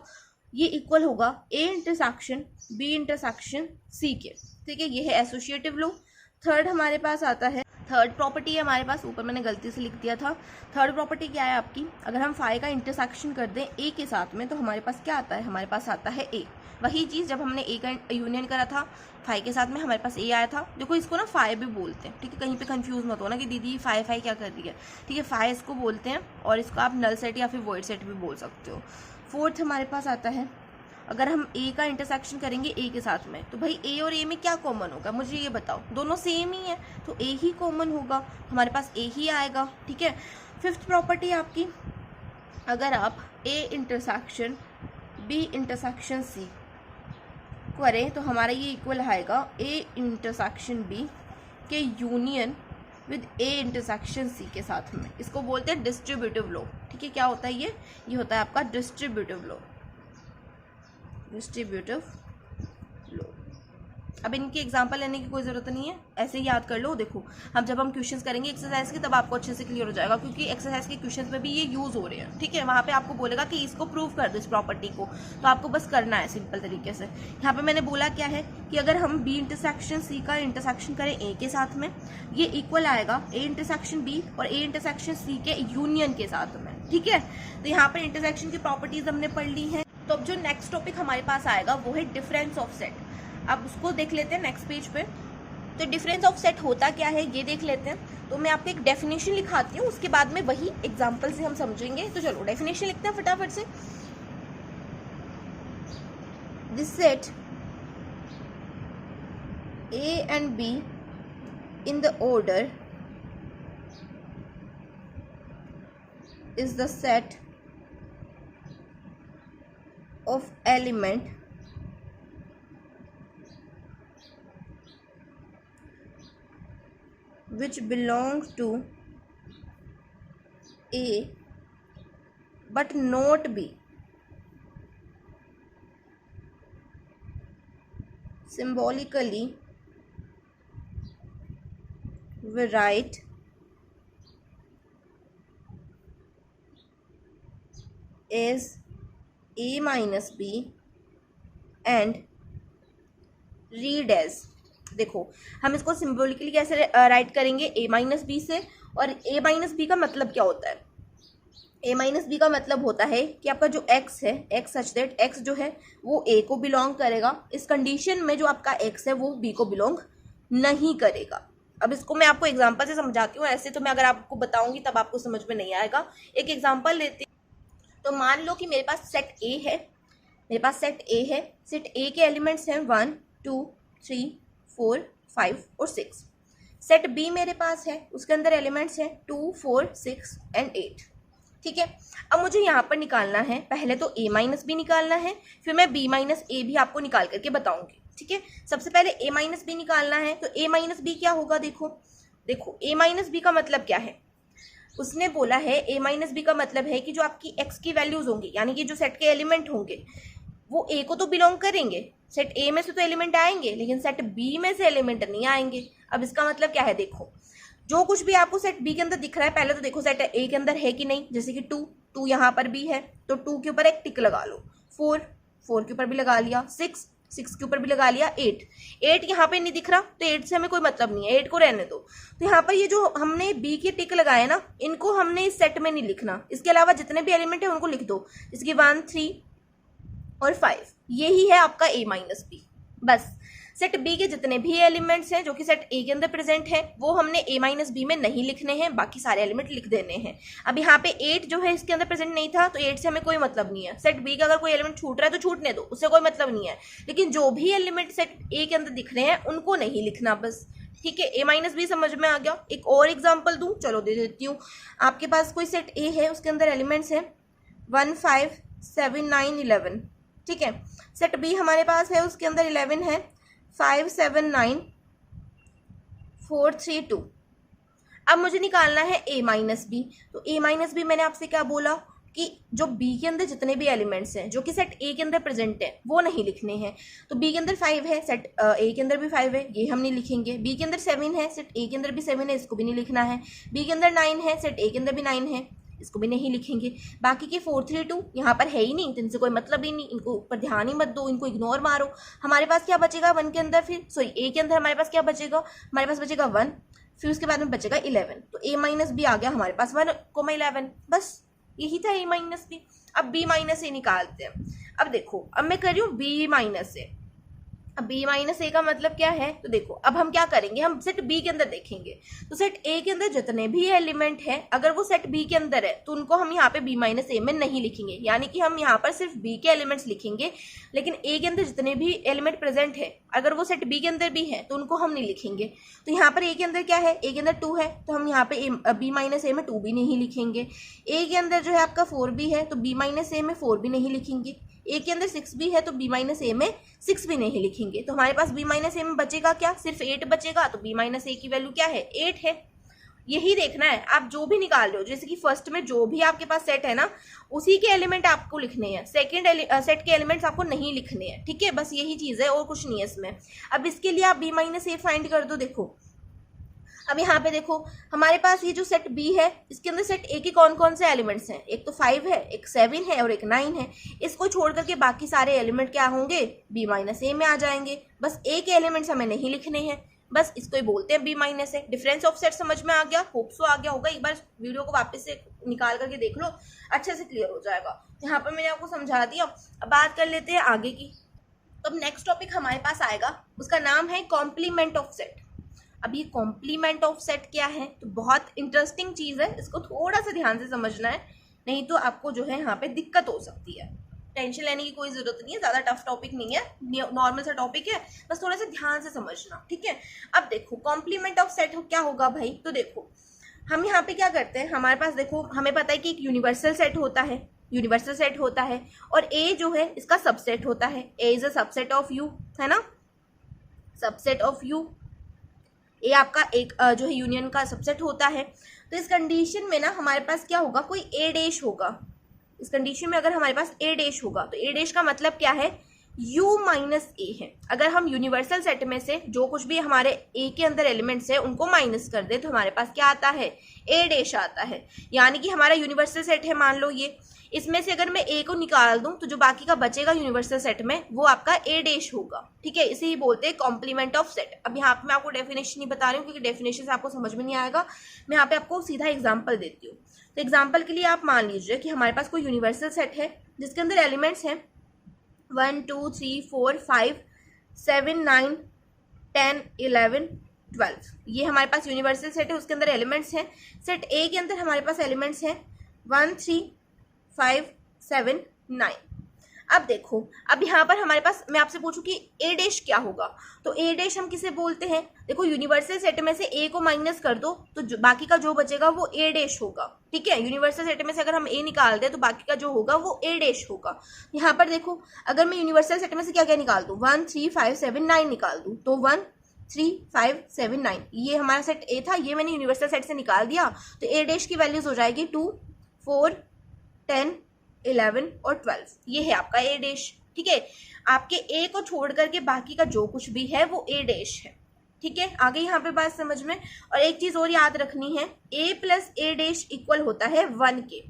ये इक्वल होगा A intersection B intersection C के। ठीक है, ये है एसोसिएटिव लॉ। थर्ड हमारे पास आता है, थर्ड प्रॉपर्टी है हमारे पास, ऊपर मैंने गलती से लिख दिया था। थर्ड प्रॉपर्टी क्या है आपकी, अगर हम फाई का इंटरसेक्शन कर दें ए के साथ में, तो हमारे पास क्या आता है, हमारे पास आता है ए। वही चीज़ जब हमने ए का यूनियन करा था फाई के साथ में, हमारे पास ए आया था। देखो, इसको ना फाई भी बोलते हैं, ठीक है, कहीं पे कंफ्यूज मत हो ना कि दीदी फाई फाई क्या कर रही है। ठीक है, फाई इसको बोलते हैं, और इसको आप नल सेट या फिर वॉइड सेट भी बोल सकते हो। फोर्थ हमारे पास आता है, अगर हम ए का इंटरसेक्शन करेंगे ए के साथ में, तो भाई ए और ए में क्या कॉमन होगा, मुझे ये बताओ, दोनों सेम ही है तो ए ही कॉमन होगा, हमारे पास ए ही आएगा। ठीक है, फिफ्थ प्रॉपर्टी आपकी, अगर आप A intersection B intersection C करें तो हमारा ये इक्वल आएगा ए इंटरसेक्शन बी के union with A intersection C के साथ में। इसको बोलते हैं डिस्ट्रीब्यूटिव लॉ। ठीक है, क्या होता है ये होता है आपका डिस्ट्रीब्यूटिव लॉ, डिस्ट्रीब्यूटिव लॉ। अब इनके एग्जांपल लेने की कोई ज़रूरत नहीं है, ऐसे ही याद कर लो। देखो हम जब हम क्वेश्चंस करेंगे एक्सरसाइज के तब आपको अच्छे से क्लियर हो जाएगा, क्योंकि एक्सरसाइज के क्वेश्चंस में भी ये यूज़ हो रहे हैं, ठीक है। वहाँ पे आपको बोलेगा कि इसको प्रूव कर दो, इस प्रॉपर्टी को, तो आपको बस करना है सिंपल तरीके से। यहाँ पे मैंने बोला क्या है कि अगर हम बी इंटरसेक्शन सी का इंटरसेक्शन करें ए के साथ में, ये इक्वल आएगा ए इंटरसेक्शन बी और ए इंटरसेक्शन सी के यूनियन के साथ में, ठीक है। तो यहाँ पर इंटरसेक्शन की प्रॉपर्टीज हमने पढ़ ली है। तो अब जो नेक्स्ट टॉपिक हमारे पास आएगा वो है डिफरेंस ऑफ सेट। अब उसको देख लेते हैं नेक्स्ट पेज पे। तो डिफरेंस ऑफ सेट होता क्या है ये देख लेते हैं। तो मैं आपको एक डेफिनेशन लिखाती हूँ, उसके बाद में वही एग्जांपल से हम समझेंगे। तो चलो डेफिनेशन लिखते हैं फटाफट से। This set A and be in the order is the set of element which belong to A but not B. Symbolically we write as A minus B and read as। देखो हम इसको सिम्बोलिकली कैसे राइट करेंगे ए माइनस बी से। और ए माइनस बी का मतलब क्या होता है? ए माइनस बी का मतलब होता है कि आपका जो एक्स है, एक्स सच दैट एक्स जो है वो ए को बिलोंग करेगा, इस कंडीशन में जो आपका एक्स है वो बी को बिलोंग नहीं करेगा। अब इसको मैं आपको एग्जांपल से समझाती हूँ, ऐसे तो मैं अगर आपको बताऊंगी तब आपको समझ में नहीं आएगा। एक एग्जांपल लेते। तो मान लो कि मेरे पास सेट ए है, मेरे पास सेट ए है, सेट ए के एलिमेंट्स हैं 1 2 3 4 5 और 6। सेट बी मेरे पास है, उसके अंदर एलिमेंट्स हैं 2 4 6 एंड 8, ठीक है। अब मुझे यहाँ पर निकालना है, पहले तो ए माइनस बी निकालना है, फिर मैं बी माइनस ए भी आपको निकाल करके बताऊंगी, ठीक है। सबसे पहले ए माइनस बी निकालना है। तो ए माइनस बी क्या होगा? देखो ए माइनस बी का मतलब क्या है? उसने बोला है ए माइनस बी का मतलब है कि जो आपकी एक्स की वैल्यूज होंगी, यानी कि जो सेट के एलिमेंट होंगे वो ए को तो बिलोंग करेंगे, सेट ए में से तो एलिमेंट आएंगे लेकिन सेट बी में से एलिमेंट नहीं आएंगे। अब इसका मतलब क्या है? देखो जो कुछ भी आपको सेट बी के अंदर दिख रहा है, पहले तो देखो सेट ए के अंदर है कि नहीं। जैसे कि 2 यहाँ पर भी है तो 2 के ऊपर एक टिक लगा लो, 4 के ऊपर भी लगा लिया, 6 के ऊपर भी लगा लिया, 8 यहाँ पे नहीं दिख रहा तो 8 से हमें कोई मतलब नहीं है, 8 को रहने दो। तो यहाँ पर ये जो हमने बी के टिक लगाए ना, इनको हमने इस सेट में नहीं लिखना, इसके अलावा जितने भी एलिमेंट है उनको लिख दो, इसके 1 3 और 5। यही है आपका ए माइनस बी। बस सेट बी के जितने भी एलिमेंट्स हैं जो कि सेट ए के अंदर प्रेजेंट है वो हमने ए माइनस बी में नहीं लिखने हैं, बाकी सारे एलिमेंट लिख देने हैं। अब यहाँ पे 8 जो है इसके अंदर प्रेजेंट नहीं था तो 8 से हमें कोई मतलब नहीं है। सेट बी का अगर कोई एलिमेंट छूट रहा है तो छूटने दो, उससे कोई मतलब नहीं है। लेकिन जो भी एलिमेंट सेट ए के अंदर दिख रहे हैं उनको नहीं लिखना बस, ठीक है। ए माइनस बी समझ में आ गया। एक और एग्जाम्पल दूं, चलो दे देती हूँ। आपके पास कोई सेट ए है, उसके अंदर एलिमेंट्स हैं 1 5 7 9 11, ठीक है। सेट बी हमारे पास है, उसके अंदर 11 है 5 7 9 4 3 2। अब मुझे निकालना है ए माइनस बी। तो ए माइनस बी मैंने आपसे क्या बोला कि जो बी के अंदर जितने भी एलिमेंट्स हैं जो कि सेट ए के अंदर प्रेजेंट है वो नहीं लिखने हैं। तो बी के अंदर 5 है, सेट ए के अंदर भी 5 है, ये हम नहीं लिखेंगे। बी के अंदर 7 है, सेट ए के अंदर भी 7 है, इसको भी नहीं लिखना है। बी के अंदर 9 है, सेट ए के अंदर भी 9 है, इसको भी नहीं लिखेंगे। बाकी के 4 3 2 यहाँ पर है ही नहीं तो इनसे कोई मतलब ही नहीं, इनको ऊपर ध्यान ही मत दो, इनको इग्नोर मारो। हमारे पास क्या बचेगा 1 के अंदर, फिर सॉरी ए के अंदर हमारे पास क्या बचेगा? हमारे पास बचेगा 1, फिर उसके बाद में बचेगा 11। तो ए माइनस बी आ गया हमारे पास 1,11। बस यही था ए माइनस बी। अब बी माइनस ए निकालते हैं। अब देखो अब मैं कर रही हूँ बी माइनस ए। अब बी माइनस ए का मतलब क्या है? तो देखो अब हम क्या करेंगे, हम सेट बी के अंदर देखेंगे। तो सेट ए के अंदर जितने भी एलिमेंट हैं अगर वो सेट बी के अंदर है तो उनको हम यहाँ पे बी माइनस ए में नहीं लिखेंगे, यानी कि हम यहाँ पर सिर्फ बी के एलिमेंट्स लिखेंगे। लेकिन ए के अंदर जितने भी एलिमेंट प्रेजेंट है अगर वो सेट बी के अंदर भी है तो उनको हम नहीं लिखेंगे। तो यहाँ पर ए के अंदर क्या है? ए के अंदर 2 है तो हम यहाँ पे बी माइनस ए में 2 भी नहीं लिखेंगे। ए के अंदर जो है आपका 4 भी है तो बी माइनस ए में 4 भी नहीं लिखेंगे। ए के अंदर 6 भी है तो बी माइनस ए में 6 भी नहीं लिखेंगे। तो हमारे पास बी माइनस ए में बचेगा क्या? सिर्फ 8 बचेगा। तो बी माइनस ए की वैल्यू क्या है? 8 है। यही देखना है, आप जो भी निकाल रहे हो, जैसे कि फर्स्ट में जो भी आपके पास सेट है ना, उसी के एलिमेंट आपको लिखने हैं, सेकंड सेट के एलिमेंट्स आपको नहीं लिखने हैं, ठीक है, बस यही चीज है और कुछ नहीं है इसमें। अब इसके लिए आप b-a फाइंड कर दो। देखो अब यहाँ पे देखो हमारे पास ये जो सेट बी है, इसके अंदर सेट ए के कौन कौन से एलिमेंट्स हैं, एक तो 5 है, एक 7 है और एक 9 है। इसको छोड़ करके बाकी सारे एलिमेंट क्या होंगे, b-a में आ जाएंगे। बस ए के एलिमेंट्स हमें नहीं लिखने हैं, बस इसको ही बोलते हैं b-a। डिफरेंस ऑफ सेट समझ में आ गया, होप सो आ गया होगा। एक बार वीडियो को वापस से निकाल करके देख लो, अच्छे से क्लियर हो जाएगा। यहाँ पर मैंने आपको समझा दिया। अब बात कर लेते हैं आगे की। तो अब नेक्स्ट टॉपिक हमारे पास आएगा, उसका नाम है कॉम्प्लीमेंट ऑफ सेट। अब ये कॉम्प्लीमेंट ऑफ सेट क्या है, तो बहुत इंटरेस्टिंग चीज है, इसको थोड़ा सा ध्यान से समझना है, नहीं तो आपको जो है यहाँ पे दिक्कत हो सकती है। टेंशन लेने की कोई जरूरत नहीं है, ज्यादा टफ टॉपिक नहीं है, नॉर्मल सा टॉपिक है, बस थोड़ा सा ध्यान से समझना, ठीक है। अब देखो कॉम्प्लीमेंट ऑफ सेट क्या होगा भाई, तो देखो हम यहाँ पे क्या करते हैं, हमारे पास देखो हमें पता है कि एक यूनिवर्सल सेट होता है, यूनिवर्सल सेट होता है, और ए जो है इसका सबसेट होता है, A is a subset of U, है ना, सबसेट ऑफ यू। ए आपका एक जो है यूनियन का सबसेट होता है। तो इस कंडीशन में ना हमारे पास क्या होगा, कोई ए डैश होगा। इस कंडीशन में अगर हमारे पास ए डैश होगा, तो ए डैश का मतलब क्या है, u माइनस ए है। अगर हम यूनिवर्सल सेट में से जो कुछ भी हमारे ए के अंदर एलिमेंट्स है उनको माइनस कर दे, तो हमारे पास क्या आता है, ए डैश आता है। यानी कि हमारा यूनिवर्सल सेट है, मान लो ये, इसमें से अगर मैं ए को निकाल दूं तो जो बाकी का बचेगा यूनिवर्सल सेट में वो आपका ए डैश होगा, ठीक है। इसे ही बोलते हैं कॉम्प्लीमेंट ऑफ सेट। अब यहाँ पे मैं आपको डेफिनेशन नहीं बता रही हूँ क्योंकि डेफिनेशन से आपको समझ में नहीं आएगा, मैं यहाँ पे आपको सीधा एग्जाम्पल देती हूँ। तो एग्जाम्पल के लिए आप मान लीजिए कि हमारे पास कोई यूनिवर्सल सेट है जिसके अंदर एलिमेंट्स हैं 1 2 3 4 5 7 9 10 11 12। ये हमारे पास यूनिवर्सल सेट है, उसके अंदर एलिमेंट्स हैं। सेट ए के अंदर हमारे पास एलिमेंट्स हैं 1 3 5 7 9। अब देखो, अब यहाँ पर हमारे पास मैं आपसे पूछूं कि ए डैश क्या होगा, तो ए डैश हम किसे बोलते हैं, देखो यूनिवर्सल सेट में से ए को माइनस कर दो तो बाकी का जो बचेगा वो ए डैश होगा, ठीक है। यूनिवर्सल सेट में से अगर हम ए निकाल दें तो बाकी का जो होगा वो ए डैश होगा। यहाँ पर देखो अगर मैं यूनिवर्सल सेट में से क्या क्या निकाल दूं, 1 3 5 7 9 निकाल दूं, तो 1 3 5 7 9 ये हमारा सेट ए था, ये मैंने यूनिवर्सल सेट से निकाल दिया, तो ए डैश की वैल्यूज हो जाएगी 2 4 10 11 और 12। ये है आपका ए डैश, ठीक है। आपके ए को छोड़ करके बाकी का जो कुछ भी है वो ए डैश है, ठीक है। आगे यहाँ पे बात समझ में। और एक चीज और याद रखनी है, ए प्लस ए डैश इक्वल होता है 1 के,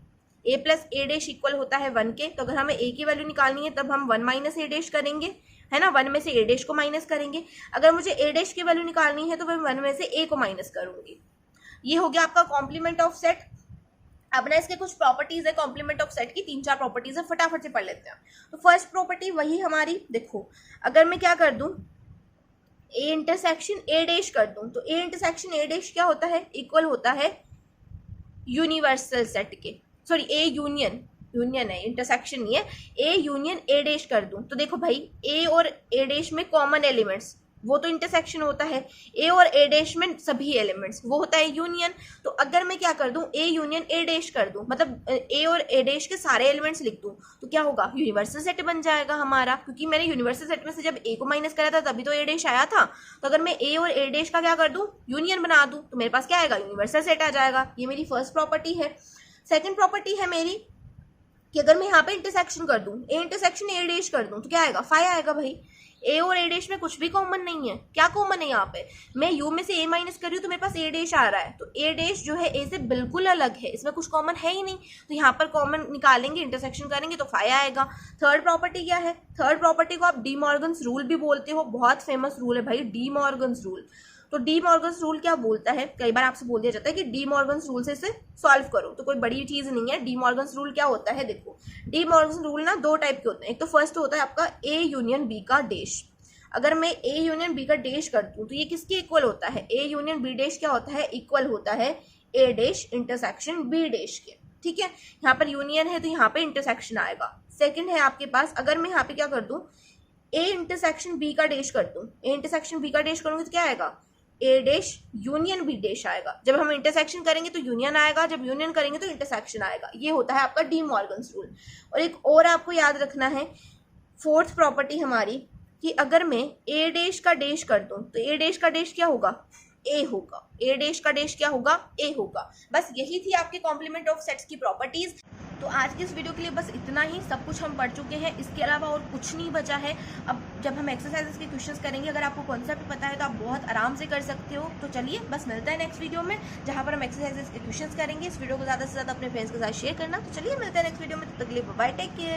ए प्लस ए डैश इक्वल होता है 1 के। तो अगर हमें ए की वैल्यू निकालनी है तब हम 1 माइनस ए डैश करेंगे, है ना, 1 में से ए डैश को माइनस करेंगे। अगर मुझे ए डैश की वैल्यू निकालनी है तो मैं 1 में से ए को माइनस करूंगी। ये हो गया आपका कॉम्प्लीमेंट ऑफ सेट। अब ना इसके कुछ प्रॉपर्टीज है कॉम्प्लीमेंट ऑफ सेट की, 3-4 प्रॉपर्टीज है, फटाफट से पढ़ लेते हैं। तो फर्स्ट प्रॉपर्टी वही हमारी, देखो अगर मैं क्या कर दूं, ए इंटरसेक्शन ए डैश कर दूं, तो ए इंटरसेक्शन ए डैश क्या होता है, इक्वल होता है यूनिवर्सल सेट के, सॉरी ए यूनियन, यूनियन है इंटरसेक्शन नहीं है, ए यूनियन ए डैश कर दूं, तो देखो भाई ए और ए डैश में कॉमन एलिमेंट्स वो तो इंटरसेक्शन होता है, ए और ए डैश में सभी एलिमेंट्स वो होता है यूनियन। तो अगर मैं क्या कर दूं, ए यूनियन ए डैश कर दूं, मतलब ए और ए डैश के सारे एलिमेंट्स लिख दूं, तो क्या होगा, यूनिवर्सल सेट बन जाएगा हमारा, क्योंकि मैंने यूनिवर्सल सेट में से जब ए को माइनस करा था तभी तो ए डैश आया था। तो अगर मैं ए और ए डैश का क्या कर दूं, यूनियन बना दूं, तो मेरे पास क्या आएगा, यूनिवर्सल सेट आ जाएगा। ये मेरी फर्स्ट प्रॉपर्टी है। सेकेंड प्रॉपर्टी है मेरी कि अगर मैं यहाँ पे इंटरसेक्शन कर दूं, ए इंटरसेक्शन ए डैश कर दूं, तो क्या आएगा, 5 आएगा। भाई ए और ए डैश में कुछ भी कॉमन नहीं है, क्या कॉमन है यहाँ पे, मैं यू में से ए माइनस कर रही हूँ तो मेरे पास ए डैश आ रहा है, तो ए डैश जो है ए से बिल्कुल अलग है, इसमें कुछ कॉमन है ही नहीं, तो यहाँ पर कॉमन निकालेंगे, इंटरसेक्शन करेंगे तो 5 आएगा। थर्ड प्रॉपर्टी क्या है, थर्ड प्रॉपर्टी को आप डी मॉर्गन्स रूल भी बोलते हो, बहुत फेमस रूल है भाई डी मॉर्गन्स रूल। तो डी मॉर्गन्स रूल क्या बोलता है, कई बार आपसे बोल दिया जाता है कि डी मॉर्गन्स रूल से इसे सॉल्व करो, तो कोई बड़ी चीज नहीं है। डी मॉर्गन्स रूल क्या होता है, देखो डी मॉर्गन्स रूल ना 2 टाइप के होते हैं। एक तो फर्स्ट होता है आपका ए यूनियन बी का डैश। अगर मैं ए यूनियन बी का डैश कर दूं तो ये किसके इक्वल होता है, ए यूनियन बी डैश क्या होता है, इक्वल होता है ए डैश इंटरसेक्शन बी डैश के, ठीक है। यहाँ पर यूनियन है तो यहाँ पे इंटरसेक्शन आएगा। सेकंड है आपके पास, अगर मैं यहाँ पे क्या कर दूं, ए इंटरसेक्शन बी का डैश कर दूं, ए इंटरसेक्शन बी का डैश करूंगी तो क्या आएगा, ए डैश यूनियन बी डैश आएगा। जब हम इंटरसेक्शन करेंगे तो यूनियन आएगा, जब यूनियन करेंगे तो इंटरसेक्शन आएगा। ये होता है आपका डी मॉर्गन्स रूल। और एक और आपको याद रखना है, फोर्थ प्रॉपर्टी हमारी, कि अगर मैं ए डैश का डैश कर दूं तो ए डैश का डैश क्या होगा, ए होगा, ए डैश का डैश क्या होगा, ए होगा। बस यही थी आपके कॉम्प्लीमेंट ऑफ सेट्स की प्रॉपर्टीज। तो आज की इस वीडियो के लिए बस इतना ही, सब कुछ हम पढ़ चुके हैं, इसके अलावा और कुछ नहीं बचा है। अब जब हम एक्सरसाइजेस के क्वेश्चंस करेंगे, अगर आपको कॉन्सेप्ट पता है तो आप बहुत आराम से कर सकते हो। तो चलिए बस मिलता है नेक्स्ट वीडियो में, जहां पर हम एक्सरसाइजेस के क्वेश्चंस करेंगे। इस वीडियो को ज़्यादा से ज़्यादा अपने फ्रेंड्स के साथ शेयर करना। तो चलिए मिलते हैं नेक्स्ट वीडियो में, तब तक के लिए बाय, टेक केयर।